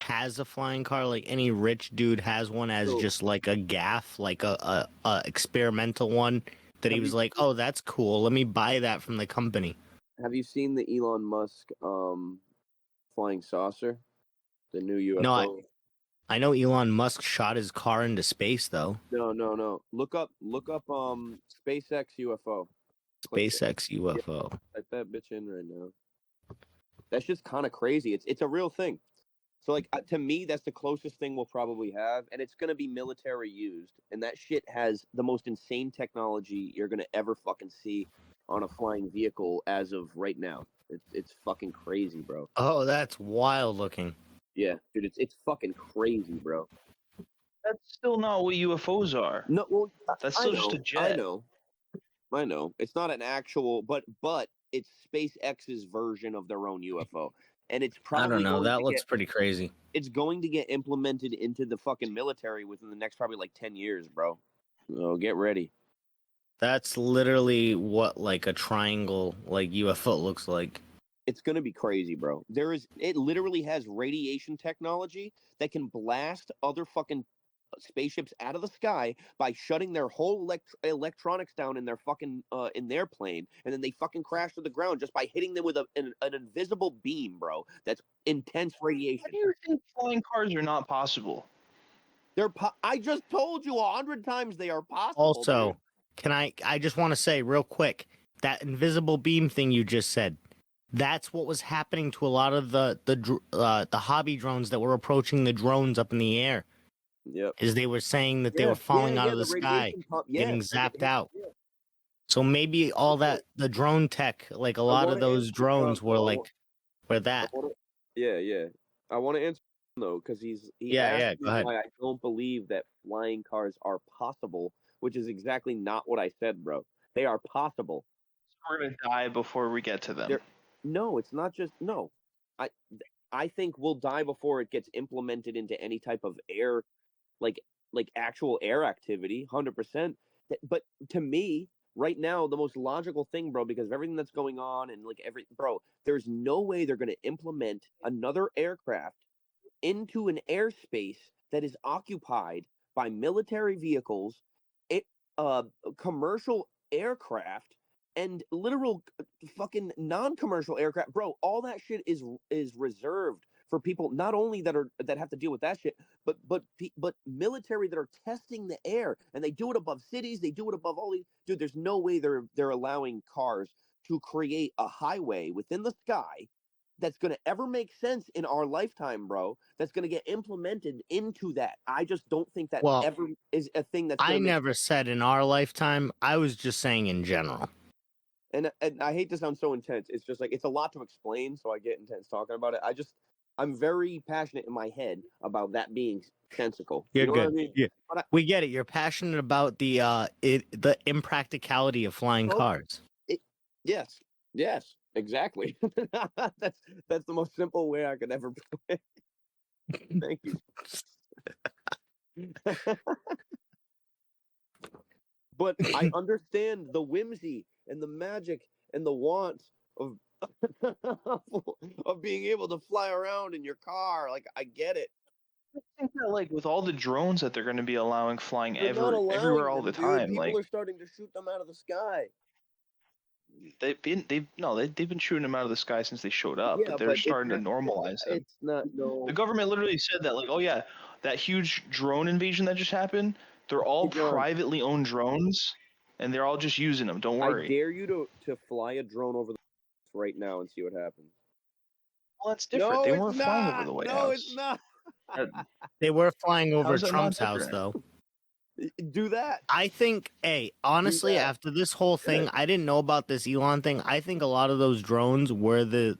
has a flying car? Like any rich dude has one as So- just like a gaff, like a experimental one that he Have was you- like, oh, that's cool. Let me buy that from the company. Have you seen the Elon Musk flying saucer? The new UFO. No, I know Elon Musk shot his car into space though. No. Look up SpaceX UFO. Click it. SpaceX UFO. Type that bitch in right now. That's just kind of crazy. It's a real thing. So like to me, that's the closest thing we'll probably have, and it's gonna be military used. And that shit has the most insane technology you're gonna ever fucking see on a flying vehicle as of right now. It's fucking crazy, bro. Oh, that's wild looking. Yeah, dude, it's fucking crazy, bro. That's still not what UFOs are. No, well, That's I still just a know, jet. I know. It's not an actual, but it's SpaceX's version of their own UFO, and it's probably I don't know. going That to looks get, pretty crazy. it's going to get implemented into the fucking military within the next probably like 10 years, bro. So get ready. That's literally what like a triangle like UFO looks like. It's gonna be crazy, bro. It literally has radiation technology that can blast other fucking spaceships out of the sky by shutting their whole electronics down in their fucking in their plane, and then they fucking crash to the ground just by hitting them with an invisible beam, bro. That's intense radiation. How do you think flying cars are not possible? I just told you 100 times they are possible. Also, dude. can I just want to say real quick, that invisible beam thing you just said, that's what was happening to a lot of the hobby drones that were approaching the drones up in the air. Yep. Is they were saying that they were falling out of the sky, radiation pump, getting yeah, zapped out. yeah. So maybe all that the drone tech, like a lot of wanna those answer drones John, were though. like, were that. Yeah. I want to answer though, because he Yeah, asked go me ahead. why I don't believe that flying cars are possible, which is exactly not what I said, bro. They are possible. We're gonna die before we get to them. No, it's not just no. I I think we'll die before it gets implemented into any type of air, like actual air activity, 100%. But to me, right now, the most logical thing, bro, because of everything that's going on and like there's no way they're gonna implement another aircraft into an airspace that is occupied by military vehicles, it, commercial aircraft, and literal fucking non-commercial aircraft. Bro, all that shit is reserved for people not only that have to deal with that shit, but military that are testing the air, and they do it above cities. They do it above all these. Dude, there's no way they're allowing cars to create a highway within the sky that's going to ever make sense in our lifetime, bro. That's going to get implemented into that. I just don't think that Well, ever is a thing that's. I Gonna never said in our lifetime. I was just saying in general. And I hate to sound so intense. It's just like it's a lot to explain, so I get intense talking about it. I'm very passionate in my head about that being sensical. You're You know good. what I mean? Yeah. But We get it. You're passionate about the impracticality of flying Oh. cars. Yes, exactly. that's the most simple way I could ever put it. Thank you. But I understand the whimsy and the magic and the want of of being able to fly around in your car. Like I get it. I think that like with all the drones that they're going to be allowing flying They're not allowing everywhere all them, the dude. time, People like are starting to shoot them out of the sky. they've been shooting them out of the sky since they showed up, Yeah, but they're but it's starting to not- normalize them. It's not no. The government literally said that, like, oh yeah, that huge drone invasion that just happened, they're all Hey, John. privately owned drones, and they're all just using them. Don't I worry. dare you to fly a drone over the right now and see what happens. Well, that's different. They weren't flying over the White No, House. it's not. They were flying over is that not Trump's house, different? though. Do that. I think, hey, honestly, that. after this whole thing, I didn't know about this Elon thing. I think a lot of those drones were this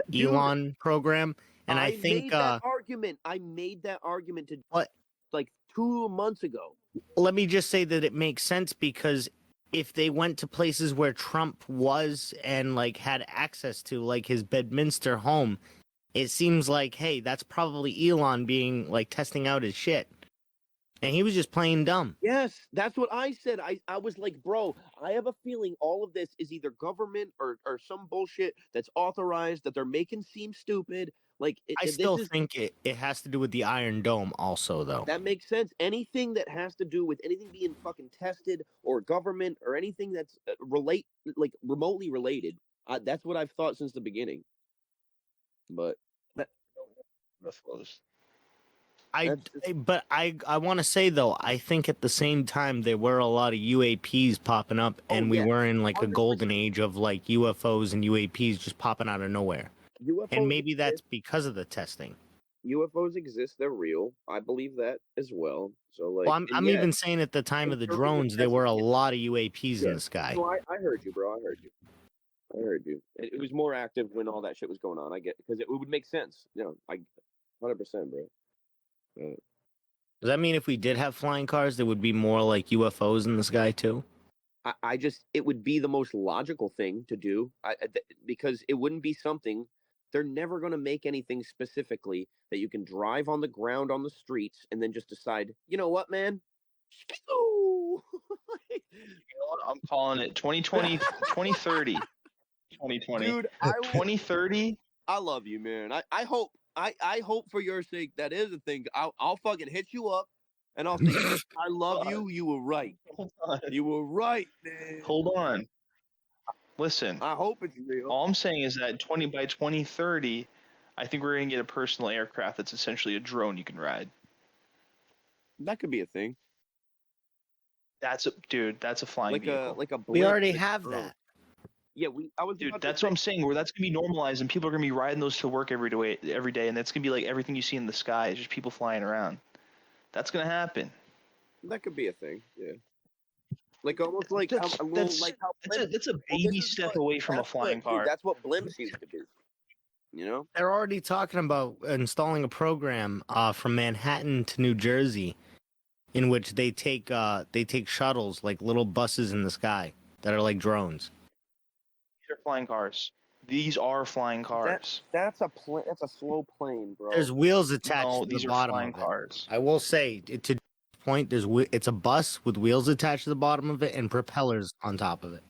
Dude, Elon program, and I think made that argument. I made that argument to what like 2 months ago. let me just say that it makes sense because if they went to places where Trump was and like had access to, like his Bedminster home, it seems like, hey, that's probably Elon being like testing out his shit. And he was just playing dumb. Yes, that's what I said. I was like, bro, I have a feeling all of this is either government or some bullshit that's authorized that they're making seem stupid. Like I still think it has to do with the Iron Dome also, though. that makes sense. Anything that has to do with anything being fucking tested or government or anything that's remotely related, that's what I've thought since the beginning. But I want to say though, I think at the same time there were a lot of UAPs popping up, and we were in like a golden age of like UFOs and UAPs just popping out of nowhere. And maybe that's because of the testing. UFOs exist; they're real. I believe that as well. So like, well, I'm even saying at the time of the drones, there were a lot of UAPs in the sky. No, I heard you, bro. I heard you. It was more active when all that shit was going on. I get because it would make sense. You know, 100%, bro. Does that mean if we did have flying cars, there would be more like UFOs in the sky too? It would be the most logical thing to do. Because it wouldn't be something. They're never going to make anything specifically that you can drive on the ground on the streets and then just decide, you know what, man? You know what? I'm calling it 2020, 2030. 2020. Dude, 2030. I love you, man. I hope for your sake that is a thing. I'll fucking hit you up and I'll say, I love you. You were right. Hold on. You were right, man. Hold on. Listen. I hope it's real. All I'm saying is that by 2030, I think we're gonna get a personal aircraft that's essentially a drone you can ride. That could be a thing. That's a flying vehicle. Like a we already have that. Yeah, that's what I'm saying. Where that's gonna be normalized, and people are gonna be riding those to work every day, and that's gonna be like everything you see in the sky is just people flying around. That's gonna happen. That could be a thing. Yeah. Like almost like that's a baby step away from a flying car. Dude, that's what blimps used to be. You know? They're already talking about installing a program from Manhattan to New Jersey, in which they take shuttles, like little buses in the sky that are like drones. These are flying cars. These are flying cars. That's a slow plane, bro. There's wheels attached to these the are bottom flying of it. cars. I will say, to point, it's a bus with wheels attached to the bottom of it and propellers on top of it.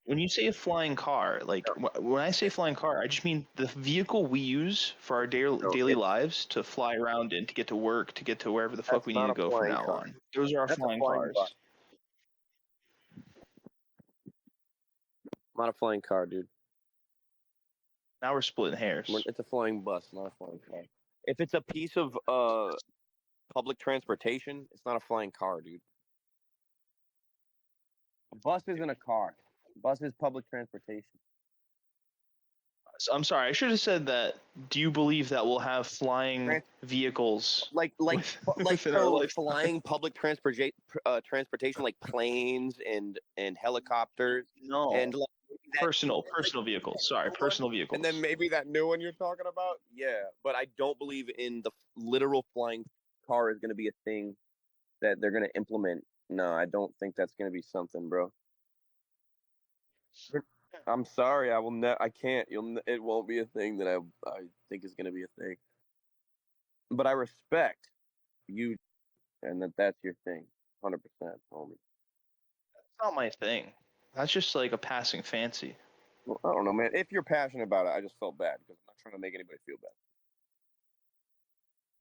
When you say a flying car, like when I say flying car, I just mean the vehicle we use for our daily lives to fly around in, to get to work, to get to wherever the fuck we need to go from now on. Those are our flying cars. Not a flying car, dude. Now we're splitting hairs. It's a flying bus, not a flying car. If it's a piece of public transportation, it's not a flying car, dude. A bus isn't a car. A bus is public transportation. I'm sorry, I should have said that. Do you believe that we'll have flying vehicles? Flying public transportation, like planes and helicopters. No. And like personal vehicles. Sorry, personal vehicles. And then maybe that new one you're talking about. Yeah, but I don't believe in the literal flying car is going to be a thing that they're going to implement. No, I don't think that's going to be something, bro. I'm sorry, I can't. It won't be a thing that I think is going to be a thing. But I respect you, and that's your thing, 100%, homie. That's not my thing. That's just like a passing fancy. Well, I don't know, man. If you're passionate about it, I just felt bad because I'm not trying to make anybody feel bad.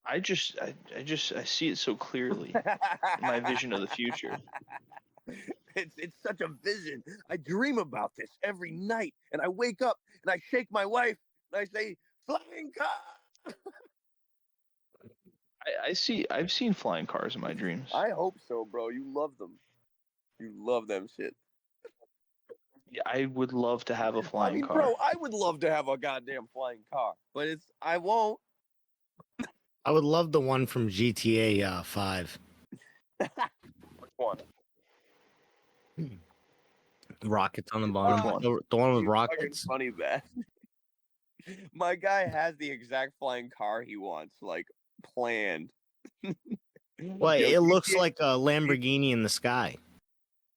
I see it so clearly in my vision of the future. It's such a vision. I dream about this every night, and I wake up and I shake my wife and I say, "Flying car." I've seen flying cars in my dreams. I hope so, bro. You love them. You love them shit. Yeah, I would love to have a flying car. bro, I would love to have a goddamn flying car, but I won't. I would love the one from GTA 5. Which one? Rockets on the bottom. one? The one with You fucking rockets. funny man. My guy has the exact flying car he wants, like planned. Well, Yo, it looks GTA like a Lamborghini in the sky.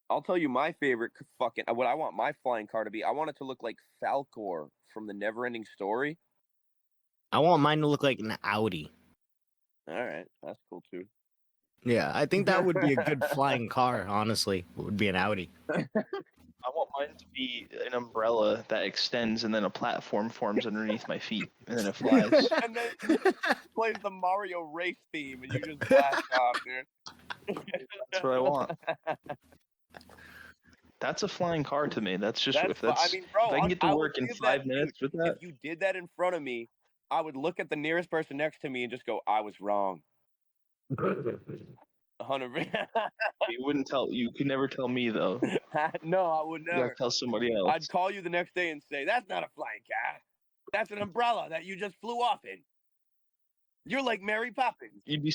I'll tell you my favorite fucking what I want my flying car to be. I want it to look like Falcor from the Neverending Story. I want mine to look like an Audi. All right, that's cool too. Yeah, I think that would be a good flying car, honestly. It would be an Audi. I want mine to be an umbrella that extends and then a platform forms underneath my feet and then it flies. And then plays the Mario race theme, and you just blast off, dude. That's what I want. That's a flying car to me. That's just if I mean, bro, if I can get to would work in give 5 that- minutes dude, with that. If you did that in front of me, I would look at the nearest person next to me and just go, "I was wrong." 100%. You wouldn't tell. You could never tell me though. No, I would You gotta never. tell somebody else. I'd call you the next day and say, "That's not a flying car. That's an umbrella that you just flew off in. You're like Mary Poppins." You'd be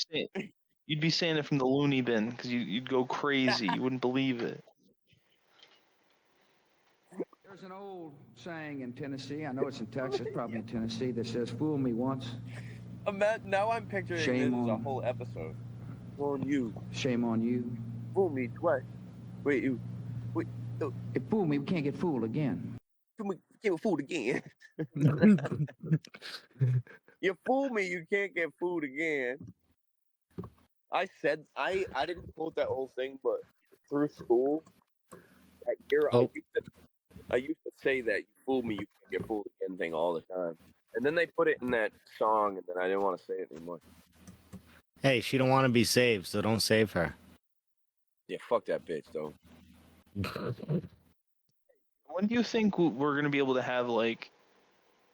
saying it from the loony bin because you'd go crazy. You wouldn't believe it. There's an old saying in Tennessee, I know it's in Texas, probably in Tennessee, that says, fool me once, Now I'm picturing Shame this as a on- whole episode. On you. shame on you. Fool me twice. Wait, you. If fool me, we can't get fooled again. Get fooled again. You fool me, you can't get fooled again. I didn't quote that whole thing, but through school, that year, I used to say that you fool me, you can't get fooled again thing all the time. And then they put it in that song, and then I didn't want to say it anymore. Hey, she don't want to be saved, so don't save her. Yeah, fuck that bitch, though. When do you think we're gonna be able to have like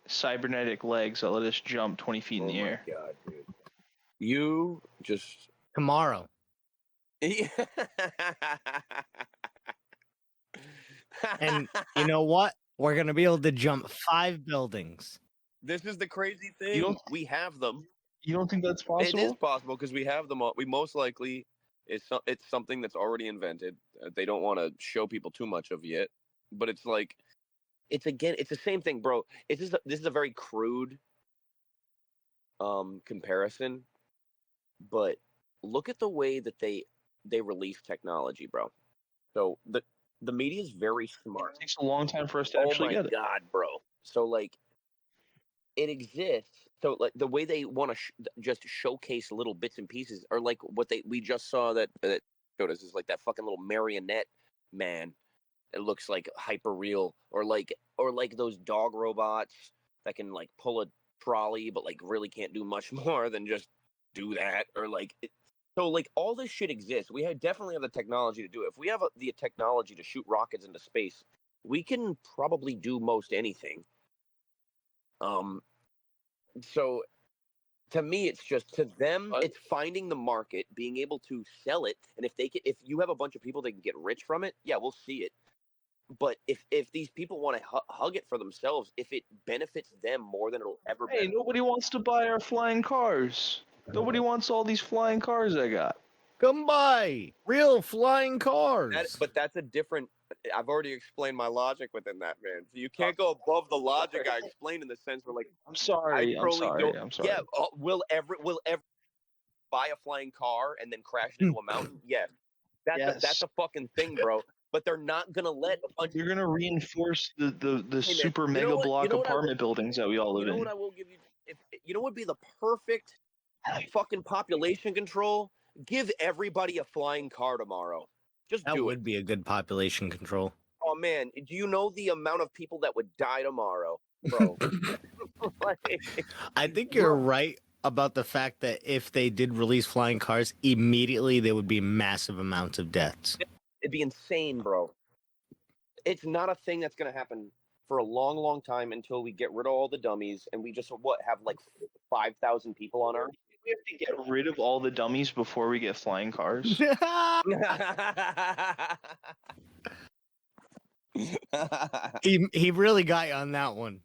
cybernetic legs that let us jump 20 feet in the air? Oh my god, dude. You just... Tomorrow. And you know what? We're going to be able to jump 5 buildings. This is the crazy thing. We have them. You don't think that's possible? It is possible because we have them. We most likely it's something that's already invented. They don't want to show people too much of yet, but it's like it's the same thing, bro. This is a very crude comparison, but look at the way that they release technology, bro. So the media is very smart. It takes a long time for us to actually get it. Oh my god, bro. So like it exists. So like the way they want to just showcase little bits and pieces, or like what we just saw that showed us is like that fucking little marionette man. It looks like hyper real, or like those dog robots that can like pull a trolley, but like really can't do much more than just do that, or like. So like all this shit exists. We definitely have the technology to do it. If we have the technology to shoot rockets into space, we can probably do most anything. So to me, it's just to them, it's finding the market, being able to sell it, and if you have a bunch of people that can get rich from it, yeah, we'll see it. But if these people want to hug it for themselves, if it benefits them more than it'll ever. Hey, nobody wants to buy our flying cars. Nobody wants all these flying cars I got. Come by real flying cars. But that's a different. I've already explained my logic within that, man. So you can't go above the logic I explained in the sense where, like, I'm sorry. I'm sorry. Yeah, will ever buy a flying car and then crash it into a mountain? Yes. That's a fucking thing, bro. But they're not gonna let a bunch. You're gonna reinforce the Hey, super man, mega block apartment buildings that we all live You know in. what I will give you? If you know what would be the perfect fucking population control? Give everybody a flying car tomorrow. Just That do it. would be a good population control. Oh man, do you know the amount of people that would die tomorrow, bro? I think you're right about the fact that if they did release flying cars, immediately there would be massive amounts of deaths. It'd be insane, bro. It's not a thing that's gonna happen for a long, long time until we get rid of all the dummies and we just have like 5,000 people on Earth. We have to get rid of all the dummies before we get flying cars. He really got you on that one.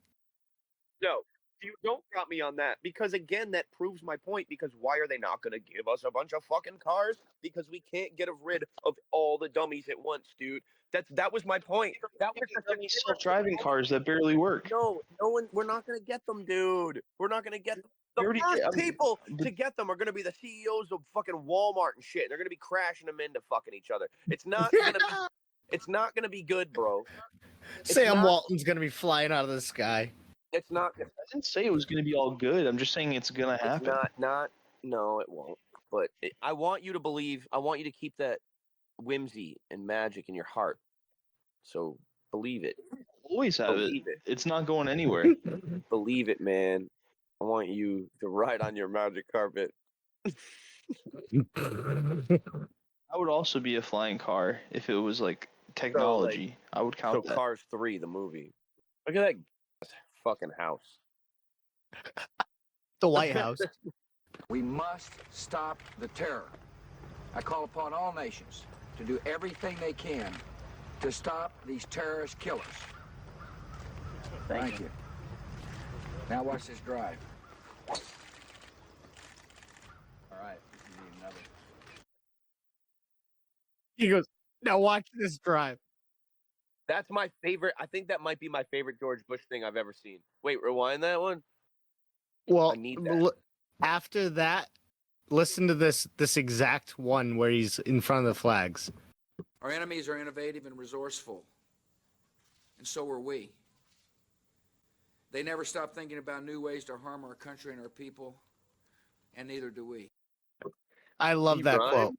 No, you don't got me on that because again, that proves my point. Because why are they not going to give us a bunch of fucking cars? Because we can't get rid of all the dummies at once, dude. That was my point. That was the Dummy self-driving cars that barely work. no one. We're not going to get them, dude. We're not going to get them. The We already- first I mean, people to get them are going to be the CEOs of fucking Walmart and shit. They're going to be crashing them into fucking each other. It's not going to be. It's not going to be good, bro. Sam not- Walton's gonna be flying out of the sky. It's not. I didn't say it was going to be all good. I'm just saying it's going to happen. It's not. No, it won't. But I want you to believe. I want you to keep that whimsy and magic in your heart. So believe it. Always have Believe it. It's not going anywhere. Believe it, man. I want you to ride on your magic carpet. I would also be a flying car if it was like technology. I would count So that. Cars 3, the movie. Look at that fucking house. The White House. We must stop the terror. I call upon all nations to do everything they can to stop these terrorist killers. Thank you. Now watch this drive. All right, you need another. He goes, now watch this drive. That's my favorite. I think that might be my favorite George Bush thing I've ever seen. Wait, rewind that one. Well, I need that. after that, listen to this exact one where he's in front of the flags. Our enemies are innovative and resourceful, and so are we. They never stop thinking about new ways to harm our country and our people, and neither do we. I love He that rhymed? quote.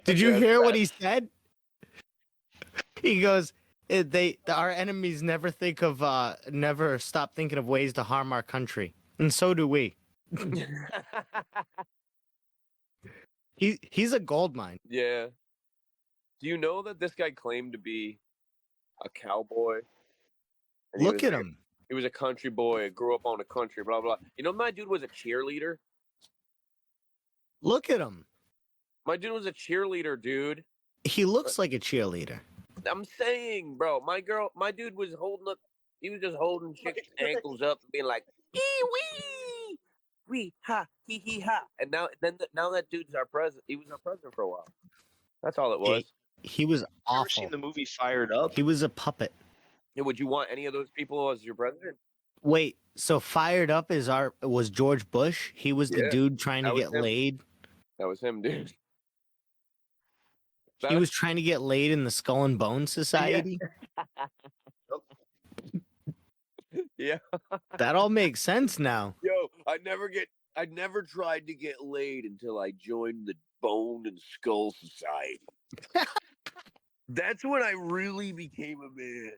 Did you hear what he said? He goes, our enemies never stop thinking of ways to harm our country, and so do we. He's a gold mine. Yeah. Do you know that this guy claimed to be a cowboy? And he Look was at like- him. He was a country boy, grew up on the country, blah, blah. You know, my dude was a cheerleader. Look at him. My dude was a cheerleader, dude. He looks like a cheerleader. I'm saying, bro, my dude was holding up. He was just holding chicks' ankles up and being like, "Ee wee ha he ha." And now that dude's our president. He was our president for a while. That's all it was. He was Ever awful. seen the movie Fired Up? He was a puppet. Yeah, would you want any of those people as your president? Wait, so Fired Up was George Bush? He was the Yeah, dude trying to that was get him. laid. That was him, dude. He was trying to get laid in the Skull and Bones Society. Yeah. That all makes sense now. Yo, I never tried to get laid until I joined the Bone and Skull Society. That's when I really became a man.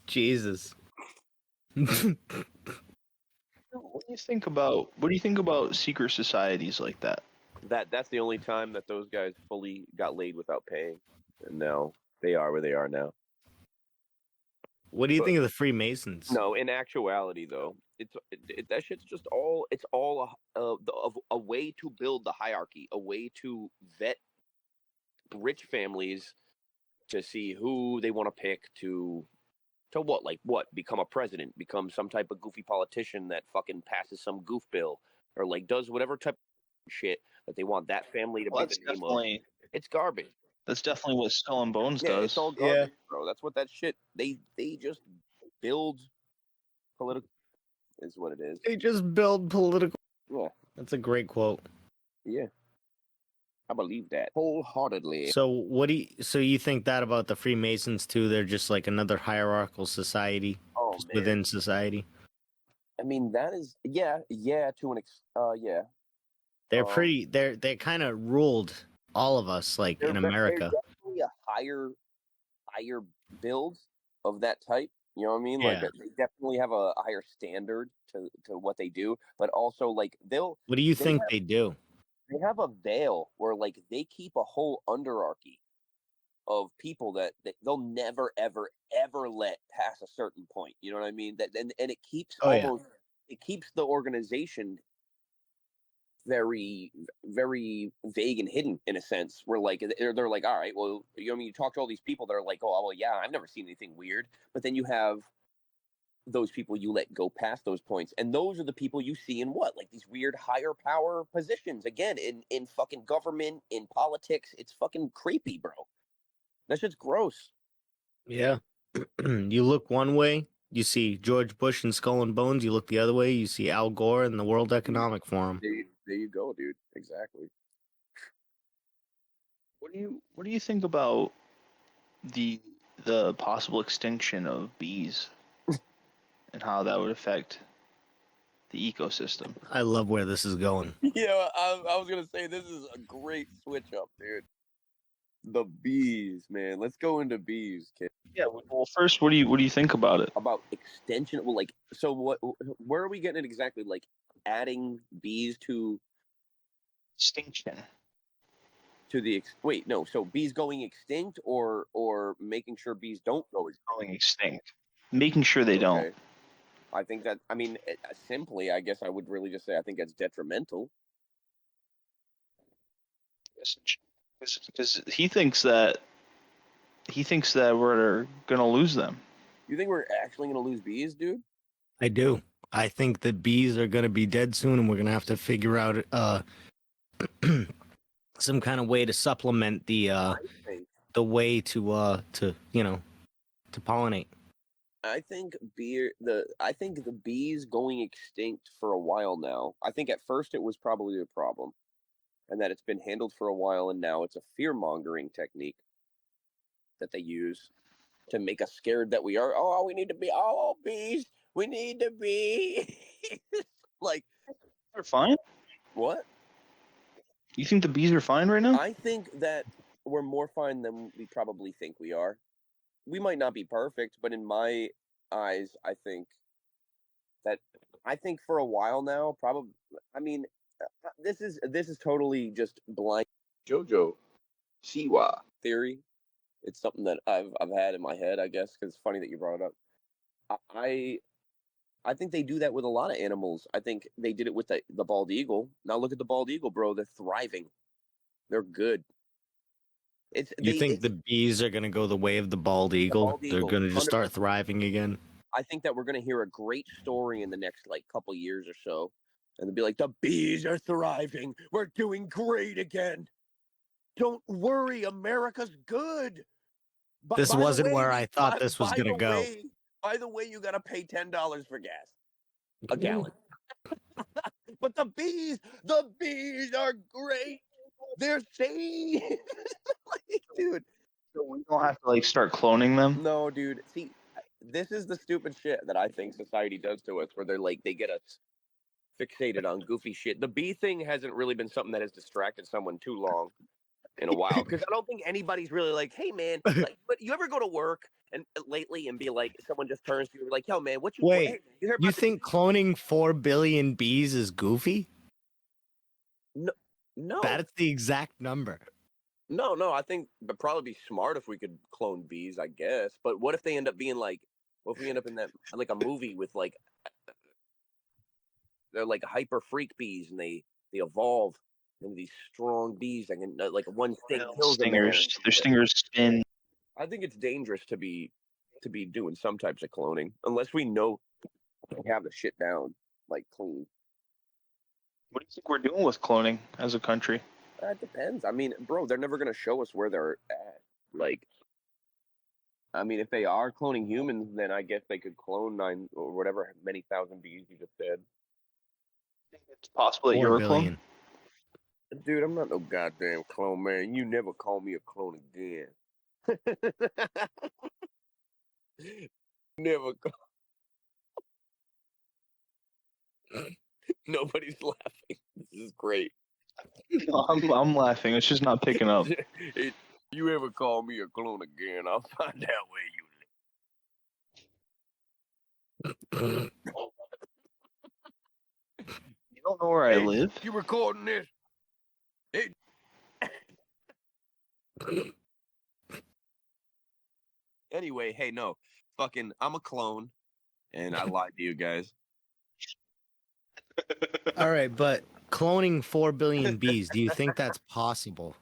Jesus. What do you think about secret societies like that? That's the only time that those guys fully got laid without paying, and now they are where they are now. What do you think of the Freemasons? No, in actuality, though, that shit's just all. It's all a way to build the hierarchy, a way to vet rich families to see who they want to pick to become a president, become some type of goofy politician that fucking passes some goof bill or like does whatever type of shit that they want that family to be the name of. It's garbage. That's definitely what Skull and Bones Yeah, does. it's all garbage, bro. That's what that shit. They just build political. Is what it is. They just build political. Yeah, That's a great quote. yeah. I believe that wholeheartedly. So you think that about the Freemasons too? They're just like another hierarchical society just within society. I mean, that is yeah to an yeah. They're they kind of ruled all of us like in America. They're definitely a higher build of that type. You know what I mean? Yeah. Like they definitely have a higher standard to what they do, but also like What do you think they do? They have a veil where like they keep a whole underarchy of people that they'll never ever let pass a certain point. You know what I mean? That and it keeps it keeps the organization very, very vague and hidden in a sense. Where like they're like, all right, well, you know, I mean, you talk to all these people that are like, oh, well, yeah, I've never seen anything weird. But then you have those people you let go past those points, and those are the people you see in what, like these weird higher power positions. Again, in fucking government, in politics, it's fucking creepy, bro. That shit's gross. Yeah. You look one way, you see George Bush and Skull and Bones. You look the other way, you see Al Gore and the World Economic Forum. There you go, dude. Exactly. What do you think about the possible extinction of bees and how that would affect the ecosystem? I love where this is going. Yeah, I was gonna say this is a great switch up, dude. The bees, man. Let's go into bees, kid. Yeah. Well, first, what do you think about it? About extension. Well, like, so what? Where are we getting it exactly? Like, adding bees to Extinction. wait, no. So bees going extinct, or making sure bees don't go extinct? Going extinct. Making sure they don't. I think that. I mean, simply, I guess I would really just say I think that's detrimental. Because he thinks that we're gonna lose them. You think we're actually gonna lose bees, dude? I do. I think that bees are going to be dead soon, and we're going to have to figure out some kind of way to supplement the way to pollinate. I think the bees going extinct for a while now. I think at first it was probably a problem, and that it's been handled for a while, and now it's a fear-mongering technique that they use to make us scared that we are. Oh, we need to be. Oh, bees, we need to be. Like, They're fine. What? You think the bees are fine right now? I think that we're more fine than we probably think we are. We might not be perfect, but in my eyes, I think for a while now, probably. I mean, this is totally just blind JoJo Siwa theory. It's something that I've had in my head, I guess, because it's funny that you brought it up. I think they do that with a lot of animals. I think they did it with the bald eagle. Now look at the bald eagle, bro. They're thriving. They're good. You think the bees are going to go the way of the bald eagle? They're going to just start thriving again? I think that we're going to hear a great story in the next couple years or so. And they'll be like, the bees are thriving. We're doing great again. Don't worry, America's good. This wasn't where I thought this was going to go. By the way, you got to pay $10 for gas. A gallon. But the bees are great. They're safe. Dude. So we don't have to start cloning them? No, dude. See, this is the stupid shit that I think society does to us, where they get us fixated on goofy shit. The bee thing hasn't really been something that has distracted someone too long in a while, because I don't think anybody's really like, hey man, but you ever go to work and lately and be like, someone just turns to you and be like, yo man, what you wait? Hey, you think cloning 4 billion bees is goofy? No, that's the exact number. No, I think it'd probably be smart if we could clone bees, I guess. But what if they end up being what if we end up in that a movie with they're like hyper freak bees, and they evolve into these strong bees that can one sting kills them. Their stingers spin. I think it's dangerous to be doing some types of cloning unless we know we have the shit down clean. What do you think we're doing with cloning as a country? It depends. I mean, bro, they're never gonna show us where they're at. I mean, if they are cloning humans, then I guess they could clone 9 or whatever many thousand bees you just said. It's possible that you're a clone. Dude, I'm not no goddamn clone, man. You never call me a clone again. Never call. Nobody's laughing. This is great. No, I'm laughing. It's just not picking up. You ever call me a clone again, I'll find out where you live. You don't know where I live? You recording this? Hey. Anyway, hey, no. Fucking, I'm a clone, and I lied to you guys. All right, but cloning 4 billion bees. Do you think that's possible?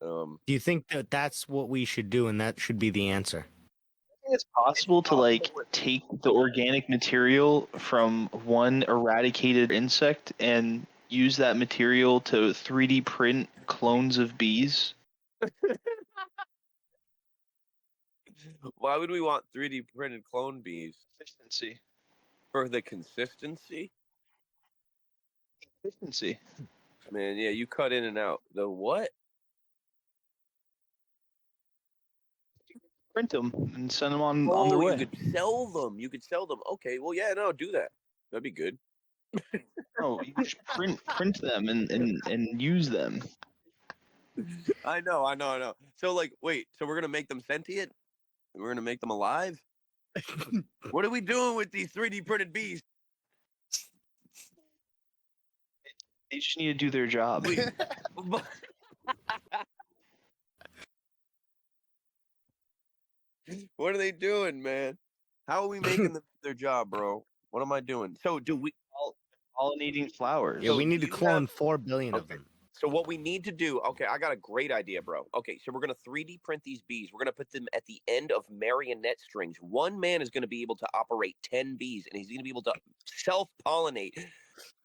Do you think that that's what we should do, and that should be the answer? I think it's possible to like take the organic material from one eradicated insect and use that material to 3D print clones of bees. Why would we want 3D printed clone bees? Efficiency. For the consistency? Efficiency. Man, yeah, you cut in and out. The what? Print them and send them on their Oh, way. you could sell them. You could sell them. Okay, well, yeah, no, do that. That'd be good. No, you just print them and use them. I know. So, like, wait, so we're gonna make them sentient? We're gonna make them alive? What are we doing with these 3D printed bees? They just need to do their job. What are they doing, man? How are we making them their job, bro? What am I doing? So, do we? Pollinating flowers. Yeah, So we need to do you clone have- 4 billion of Okay. them. So what we need to do, okay, I got a great idea, bro. Okay, so we're gonna 3D print these bees. We're gonna put them at the end of marionette strings. One man is gonna be able to operate 10 bees, and he's gonna be able to self-pollinate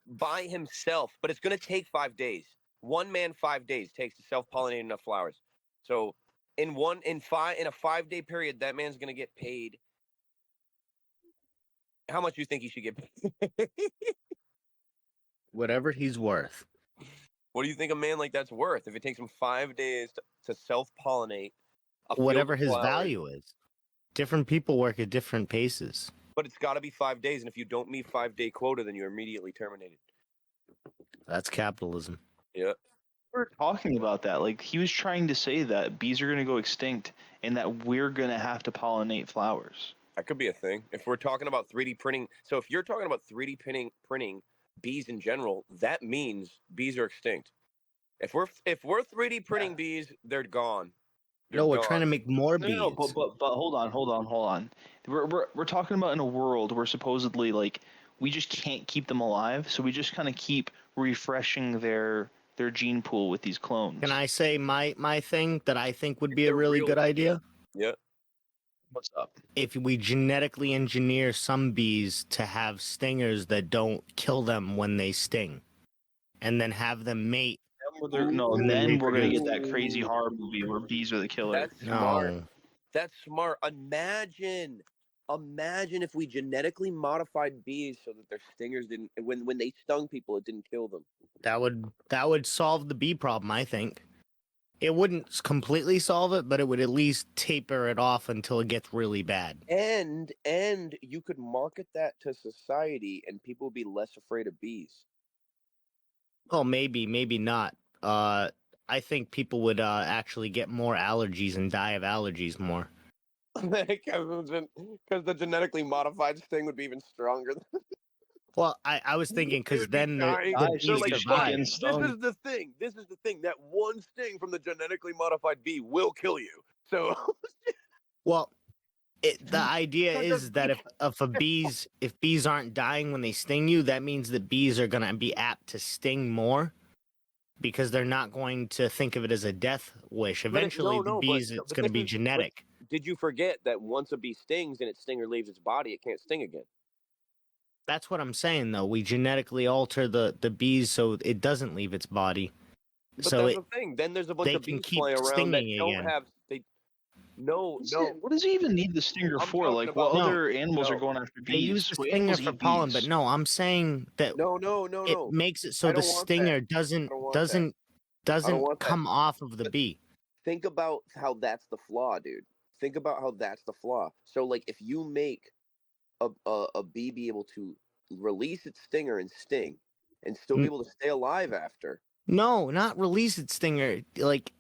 by himself. But it's gonna take 5 days. One man, 5 days takes to self-pollinate enough flowers. So in a 5 day period, that man's gonna get paid. How much do you think he should get paid? Whatever he's worth. What do you think a man like that's worth if it takes him 5 days to self-pollinate a field Whatever of his flowers? value is. Different people work at different paces. But it's got to be 5 days, and if you don't meet 5 day quota, then you're immediately terminated. That's capitalism. Yeah. We were talking about that. Like he was trying to say that bees are going to go extinct and that we're going to have to pollinate flowers. That could be a thing. If we're talking about 3D printing, so if you're talking about 3D printing bees in general, that means bees are extinct. If we're 3D printing bees, they're gone. No, we're trying to make more No, bees. no, but hold on. We're talking about in a world where supposedly like we just can't keep them alive, so we just kind of keep refreshing their gene pool with these clones. Can I say my thing that I think would be a they're really real- good idea? Yeah. What's up? If we genetically engineer some bees to have stingers that don't kill them when they sting, and then have them mate. Then we're gonna get that crazy horror movie where bees are the killer. That's smart. No. That's smart. Imagine if we genetically modified bees so that their stingers didn't, when they stung people, it didn't kill them. That would solve the bee problem, I think. It wouldn't completely solve it, but it would at least taper it off until it gets really bad. And you could market that to society, and people would be less afraid of bees. Well, maybe not. I think people would actually get more allergies and die of allergies more. Because the genetically modified sting would be even stronger. Well, I was thinking because then the Guys, bees they're like survive. fucking This is the thing. That one sting from the genetically modified bee will kill you. So, Well, the idea is that if bees aren't dying when they sting you, that means that bees are gonna be apt to sting more because they're not going to think of it as a death wish. Eventually, it's going to be genetic. Did you forget that once a bee stings and its stinger leaves its body, it can't sting again? That's what I'm saying, though. We genetically alter the bees so it doesn't leave its body. But so that's the thing. Then there's a bunch they of can bees keep flying around that stinging don't again. have. No. What does he even need the stinger I'm for? talking Like, about- what No, other animals no. are going after bees? They use the What stinger animals for eat pollen, bees? but no, I'm saying that No. it makes it so I the don't want stinger that. doesn't I don't want doesn't doesn't want that. come off of the But- bee. Think about how that's the flaw, dude. Think about how that's the flaw. So, like, if you make a bee be able to release its stinger and sting, and still be able to stay alive after, No, not release its stinger. Like,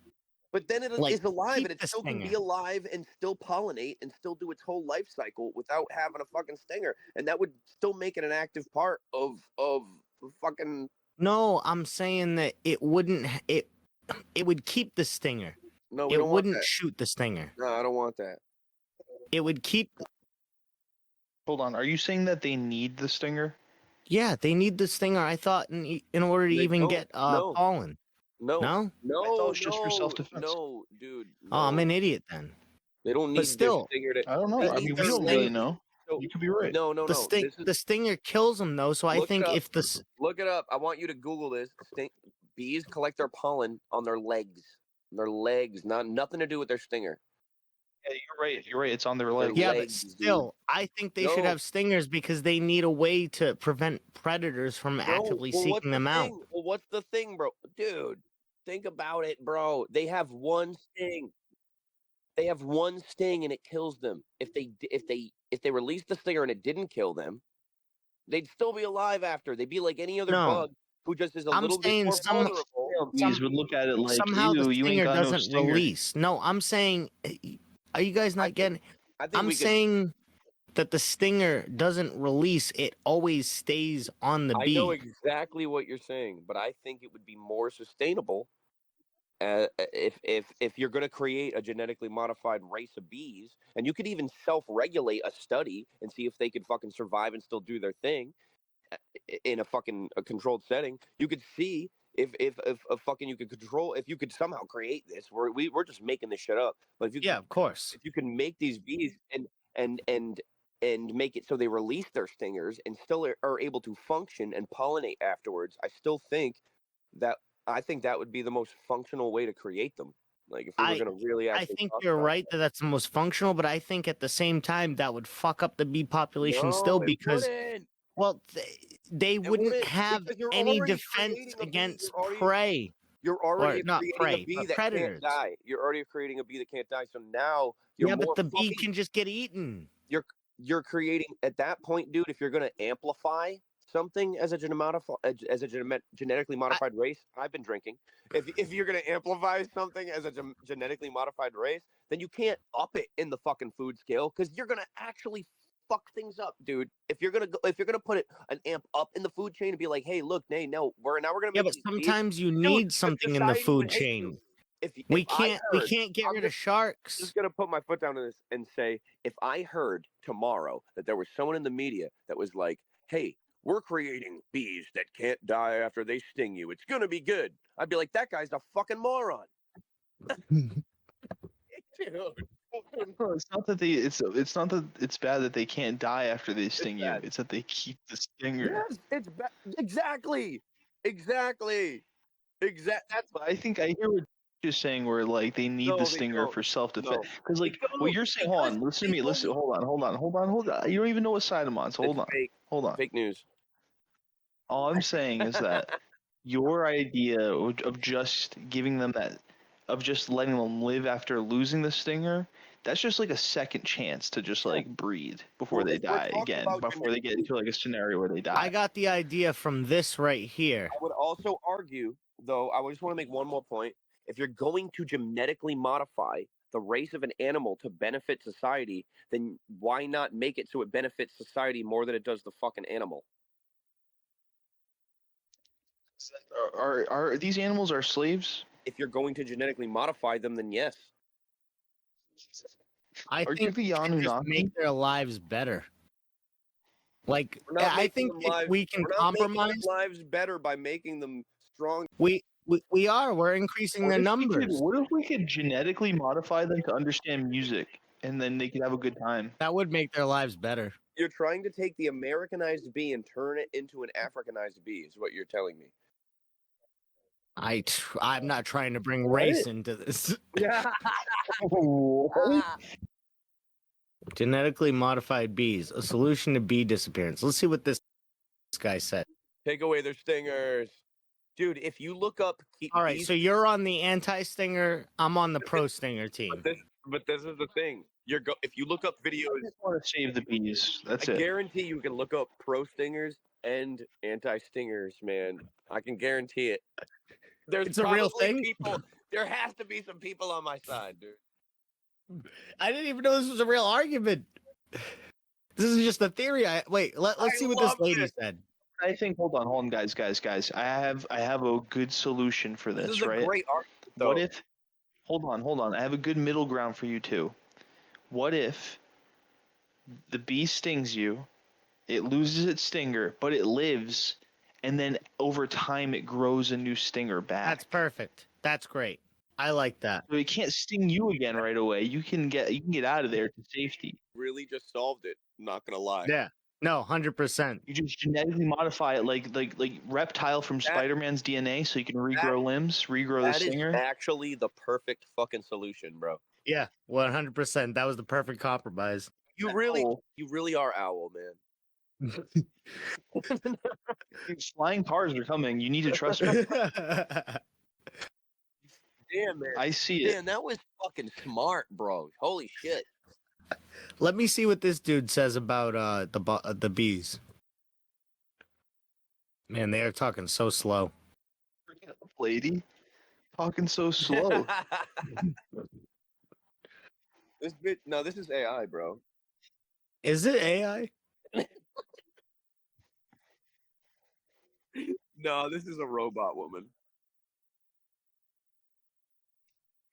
but then it is Like, alive keep and it the still can be stinger. alive and still pollinate and still do its whole life cycle without having a fucking stinger, and that would still make it an active part of fucking. no, I'm saying that it wouldn't. It would keep the stinger. No, we It don't want wouldn't that. shoot the stinger. No, I don't want that. It would keep. Hold on. Are you saying that they need the stinger? Yeah, they need the stinger. I thought in order to They even don't. get No. pollen. No. No? I thought it No, was just for self-defense. no, dude. Oh, I'm No. an idiot then. They don't But need their still, stinger to. I don't know. They I need mean, we their don't sting- really know. So, You could be right. no. This is the stinger kills them though. So I Look it think up. if the Look it up. I want you to Google this. Bees collect their pollen on their legs. Their legs, nothing to do with their stinger. Yeah, you're right. You're right. It's on their Their leg. yeah, legs, but still, I think they should No. have stingers because they need a way to prevent predators from actively what's seeking the them out. thing? Well, what's the thing, bro? Dude, think about it, bro. They have one sting. They have one sting and it kills them. If they release the stinger and it didn't kill them, they'd still be alive after. They'd be like any other No. bug who just is a I'm little bit saying more some- vulnerable. Bees would look at it like, Somehow ew, the you ain't stinger got no doesn't stinger. release. No, I'm saying, are you guys not getting? I think I'm we could. saying that the stinger doesn't release; it always stays on the I bee. know exactly what you're saying, but I think it would be more sustainable if you're going to create a genetically modified race of bees, and you could even self-regulate a study and see if they could fucking survive and still do their thing in a controlled setting. You could see if fucking you could control, if you could somehow create this. We're just making this shit up, but Yeah, of course. if you can make these bees and and make it so they release their stingers and still are able to function and pollinate afterwards, I think that would be the most functional way to create them. Like if we were going to really I actually think talk you're about right that that's the most functional, but I think at the same time that would fuck up the bee it. population No, still it because wouldn't. well they It wouldn't wouldn't, have because you're any already defense creating a bee. against You're already prey you're or already not creating a prey, bee but that predators. can't die. You're already creating a bee that can't die. So now you're Yeah, more but the bee fucking can just get eaten. you're creating at that point, dude. If you're going to amplify something as a genetically modified race, I've been drinking. If you're going to amplify something as a genetically modified race, then you can't up it in the fucking food scale because you're going to actually fuck things up, dude. If you're gonna put an amp up in the food chain and be like, hey, look, we're gonna Yeah, make but these bees. sometimes you Dude, need the something in the society would food hate you. chain. If We I can't heard, get I'm rid of just sharks. gonna put my foot down on this and say, if I heard tomorrow that there was someone in the media that was like, hey, we're creating bees that can't die after they sting you, it's gonna be good, I'd be like, that guy's a fucking moron. Dude. No, it's not that it's not that it's bad that they can't die after they sting you. bad. It's that they keep the stinger. Yes, it's exactly. That's But I think I hear what you're saying, where like they need No, the they stinger don't. for self-defense. No. Because like They what don't, you're saying, hold on, because listen to me, they listen, don't. hold on. You don't even know what side I'm on, so hold It's on, fake. hold on. Fake news. All I'm saying is that your idea of just giving them that, of just letting them live after losing the stinger, that's just like a second chance to just like breed before Well, they if we're die talking again, about before they get into like a scenario where they die. I got the idea from this right here. I would also argue, though, I just want to make one more point. If you're going to genetically modify the race of an animal to benefit society, then why not make it so it benefits society more than it does the fucking animal? Are these animals our slaves? If you're going to genetically modify them, then yes. I Are you think the we should just Anunnaki? make their lives better. Like We're not I making think them if lives. we can We're not making compromise, their lives better by making them strong. we are. We're increasing their numbers. What if we could genetically modify them to understand music, and then they could have a good time? That would make their lives better. You're trying to take the Americanized bee and turn it into an Africanized bee, is what you're telling me. I'm not trying to bring race into this. Yeah. Genetically modified bees, a solution to bee disappearance. Let's see what this guy said. Take away their stingers. Dude, if you look up... All right, so you're on the anti-stinger. I'm on the pro-stinger team. But this is the thing. If you look up videos... I just want to save the bees. That's I it. guarantee you can look up pro-stingers and anti-stingers, man. I can guarantee it. There's It's a real thing? People, there has to be some people on my side, dude. I didn't even know this was a real argument. This is just a theory. Let's see what this lady said. I think. Hold on, guys. I have a good solution for this. This is right? a great argument, though. What if? Hold on. I have a good middle ground for you too. What if the bee stings you, It loses its stinger, but it lives, and then over time it grows a new stinger back. That's perfect. That's great. I like that. So it can't sting you again right away. You can get out of there to safety. Really just solved it. Not gonna lie. Yeah. No, 100%. You just genetically modify it like Reptile from Spider-Man's DNA, so you can regrow limbs, regrow the That is stinger. actually the perfect fucking solution, bro. Yeah, 100%. That was the perfect compromise. You really are Owl, man. Dude, flying cars are coming. You need to trust me. Damn, man. I see it. Damn, that was fucking smart, bro. Holy shit. Let me see what this dude says about the bees. Man, they are talking so slow. Lady, talking so slow. This is AI, bro. Is it AI? No, this is a robot woman.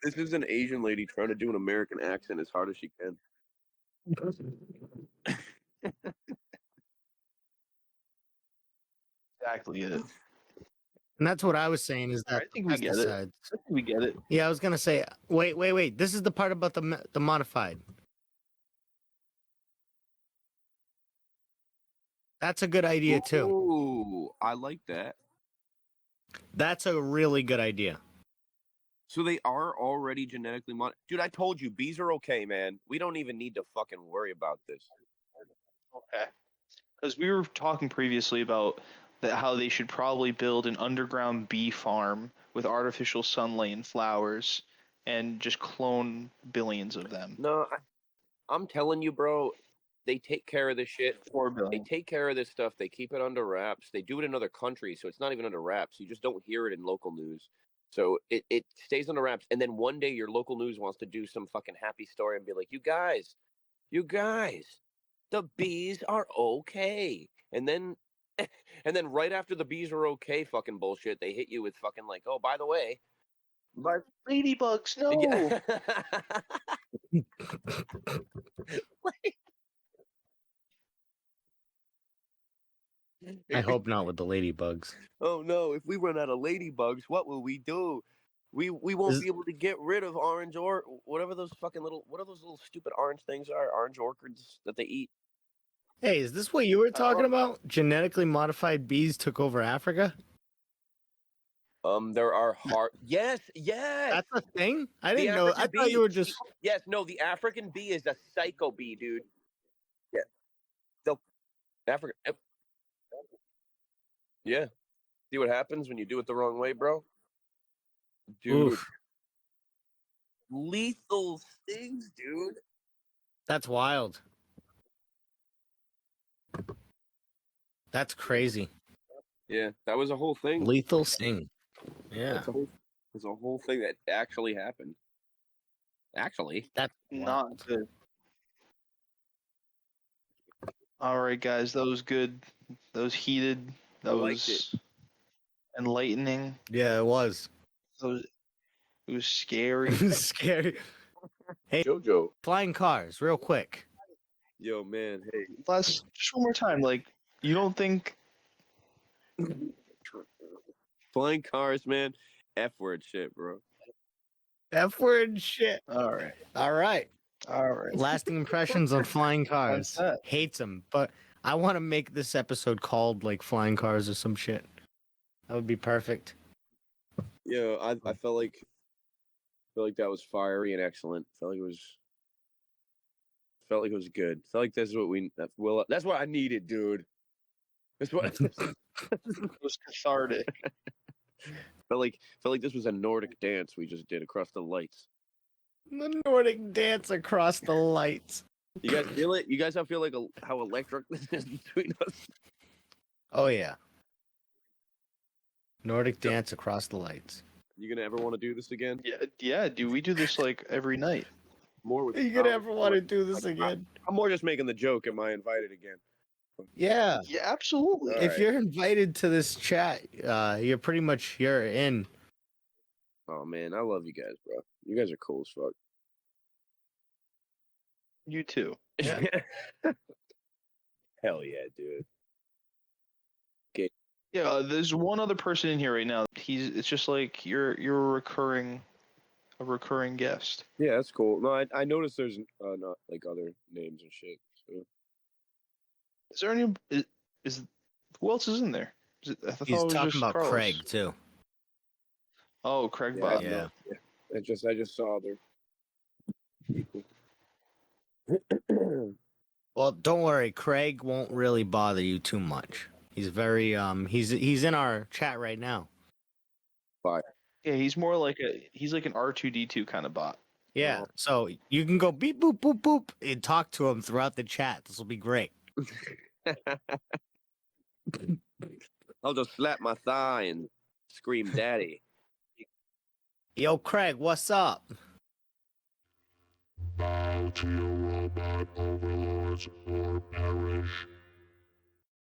This is an Asian lady trying to do an American accent as hard as she can. Exactly it. And that's what I was saying is that I think we get it. pesticides. I think we get it. Yeah, I was gonna say. Wait. This is the part about the modified. That's a good idea too. Ooh, I like that. That's a really good idea. So they are already genetically Dude, I told you, bees are okay, man. We don't even need to fucking worry about this. Okay. Because we were talking previously about how they should probably build an underground bee farm with artificial sunlight and flowers and just clone billions of them. No, I'm telling you, bro, they take care of this shit. 4 They billion. take care of this stuff. They keep it under wraps. They do it in other countries, so it's not even under wraps. You just don't hear it in local news. So it stays under wraps. And then one day your local news wants to do some fucking happy story and be like, you guys, the bees are okay. And then right after the bees are okay fucking bullshit, they hit you with fucking like, oh, by the way. But ladybugs, no. Yeah. I hope not with the ladybugs. Oh no, if we run out of ladybugs, what will we do? We won't be able to get rid of orange or whatever those fucking what are those little stupid orange things are? Orange orchids that they eat. Hey, is this what you were talking about? Genetically modified bees took over Africa? There are Yes. That's a thing? I The didn't know. I African thought bee. you were just. Yes, no, the African bee is a psycho bee, dude. Yeah. The African. Yeah. See what happens when you do it the wrong way, bro? Dude. Oof, Lethal things, dude. that's wild. That's crazy. Yeah, that was a whole thing. Lethal sting. Yeah. It's a whole thing that actually happened. Actually. That's Not wild. good. All right, guys, that was good. That was heated. That liked was enlightening. Yeah, it was. It was scary. It was scary. Hey, Jojo. flying cars, real quick. Yo, man, hey. Just one more time. Like, you don't think Flying cars, man. F-word shit, bro. F word shit. All right. All right. All Lasting impressions on flying cars. That's that. Hates them, but I want to make this episode called like flying cars or some shit. That would be perfect. Yo, I felt like that was fiery and excellent. Felt like it was good. Felt like that's what that's what I needed, dude. That's what It was cathartic. felt like this was a Nordic dance we just did across the lights. The Nordic dance across the lights. You guys feel it? You guys feel like how electric this is between us? Oh yeah. Nordic dance across the lights. You gonna ever want to do this again? Yeah, dude. We do this like every night. More with Are you gonna ever want to do this again? I'm more just making the joke. Am I invited again? Yeah. Yeah, absolutely. All If right. you're invited to this chat, you're in. Oh man, I love you guys, bro. You guys are cool as fuck. You too. Yeah. Hell yeah, dude. Yeah, there's one other person in here right now. It's just like you're a recurring guest. Yeah, that's cool. No, I noticed there's not like other names and shit. So. Is there any? Is who else is in there? I thought He's it was talking just about Carlos. Craig too. Oh, Craig Yeah, Bot. Yeah. I just saw their people. Well, don't worry. Craig won't really bother you too much. He's very he's in our chat right now. Fire. Yeah, he's more like he's like an R2D2 kind of bot. Yeah. Oh. So you can go beep boop boop boop and talk to him throughout the chat. This will be great. I'll just slap my thigh and scream, "Daddy!" Yo, Craig, what's up? Bow to your robot overlords or perish.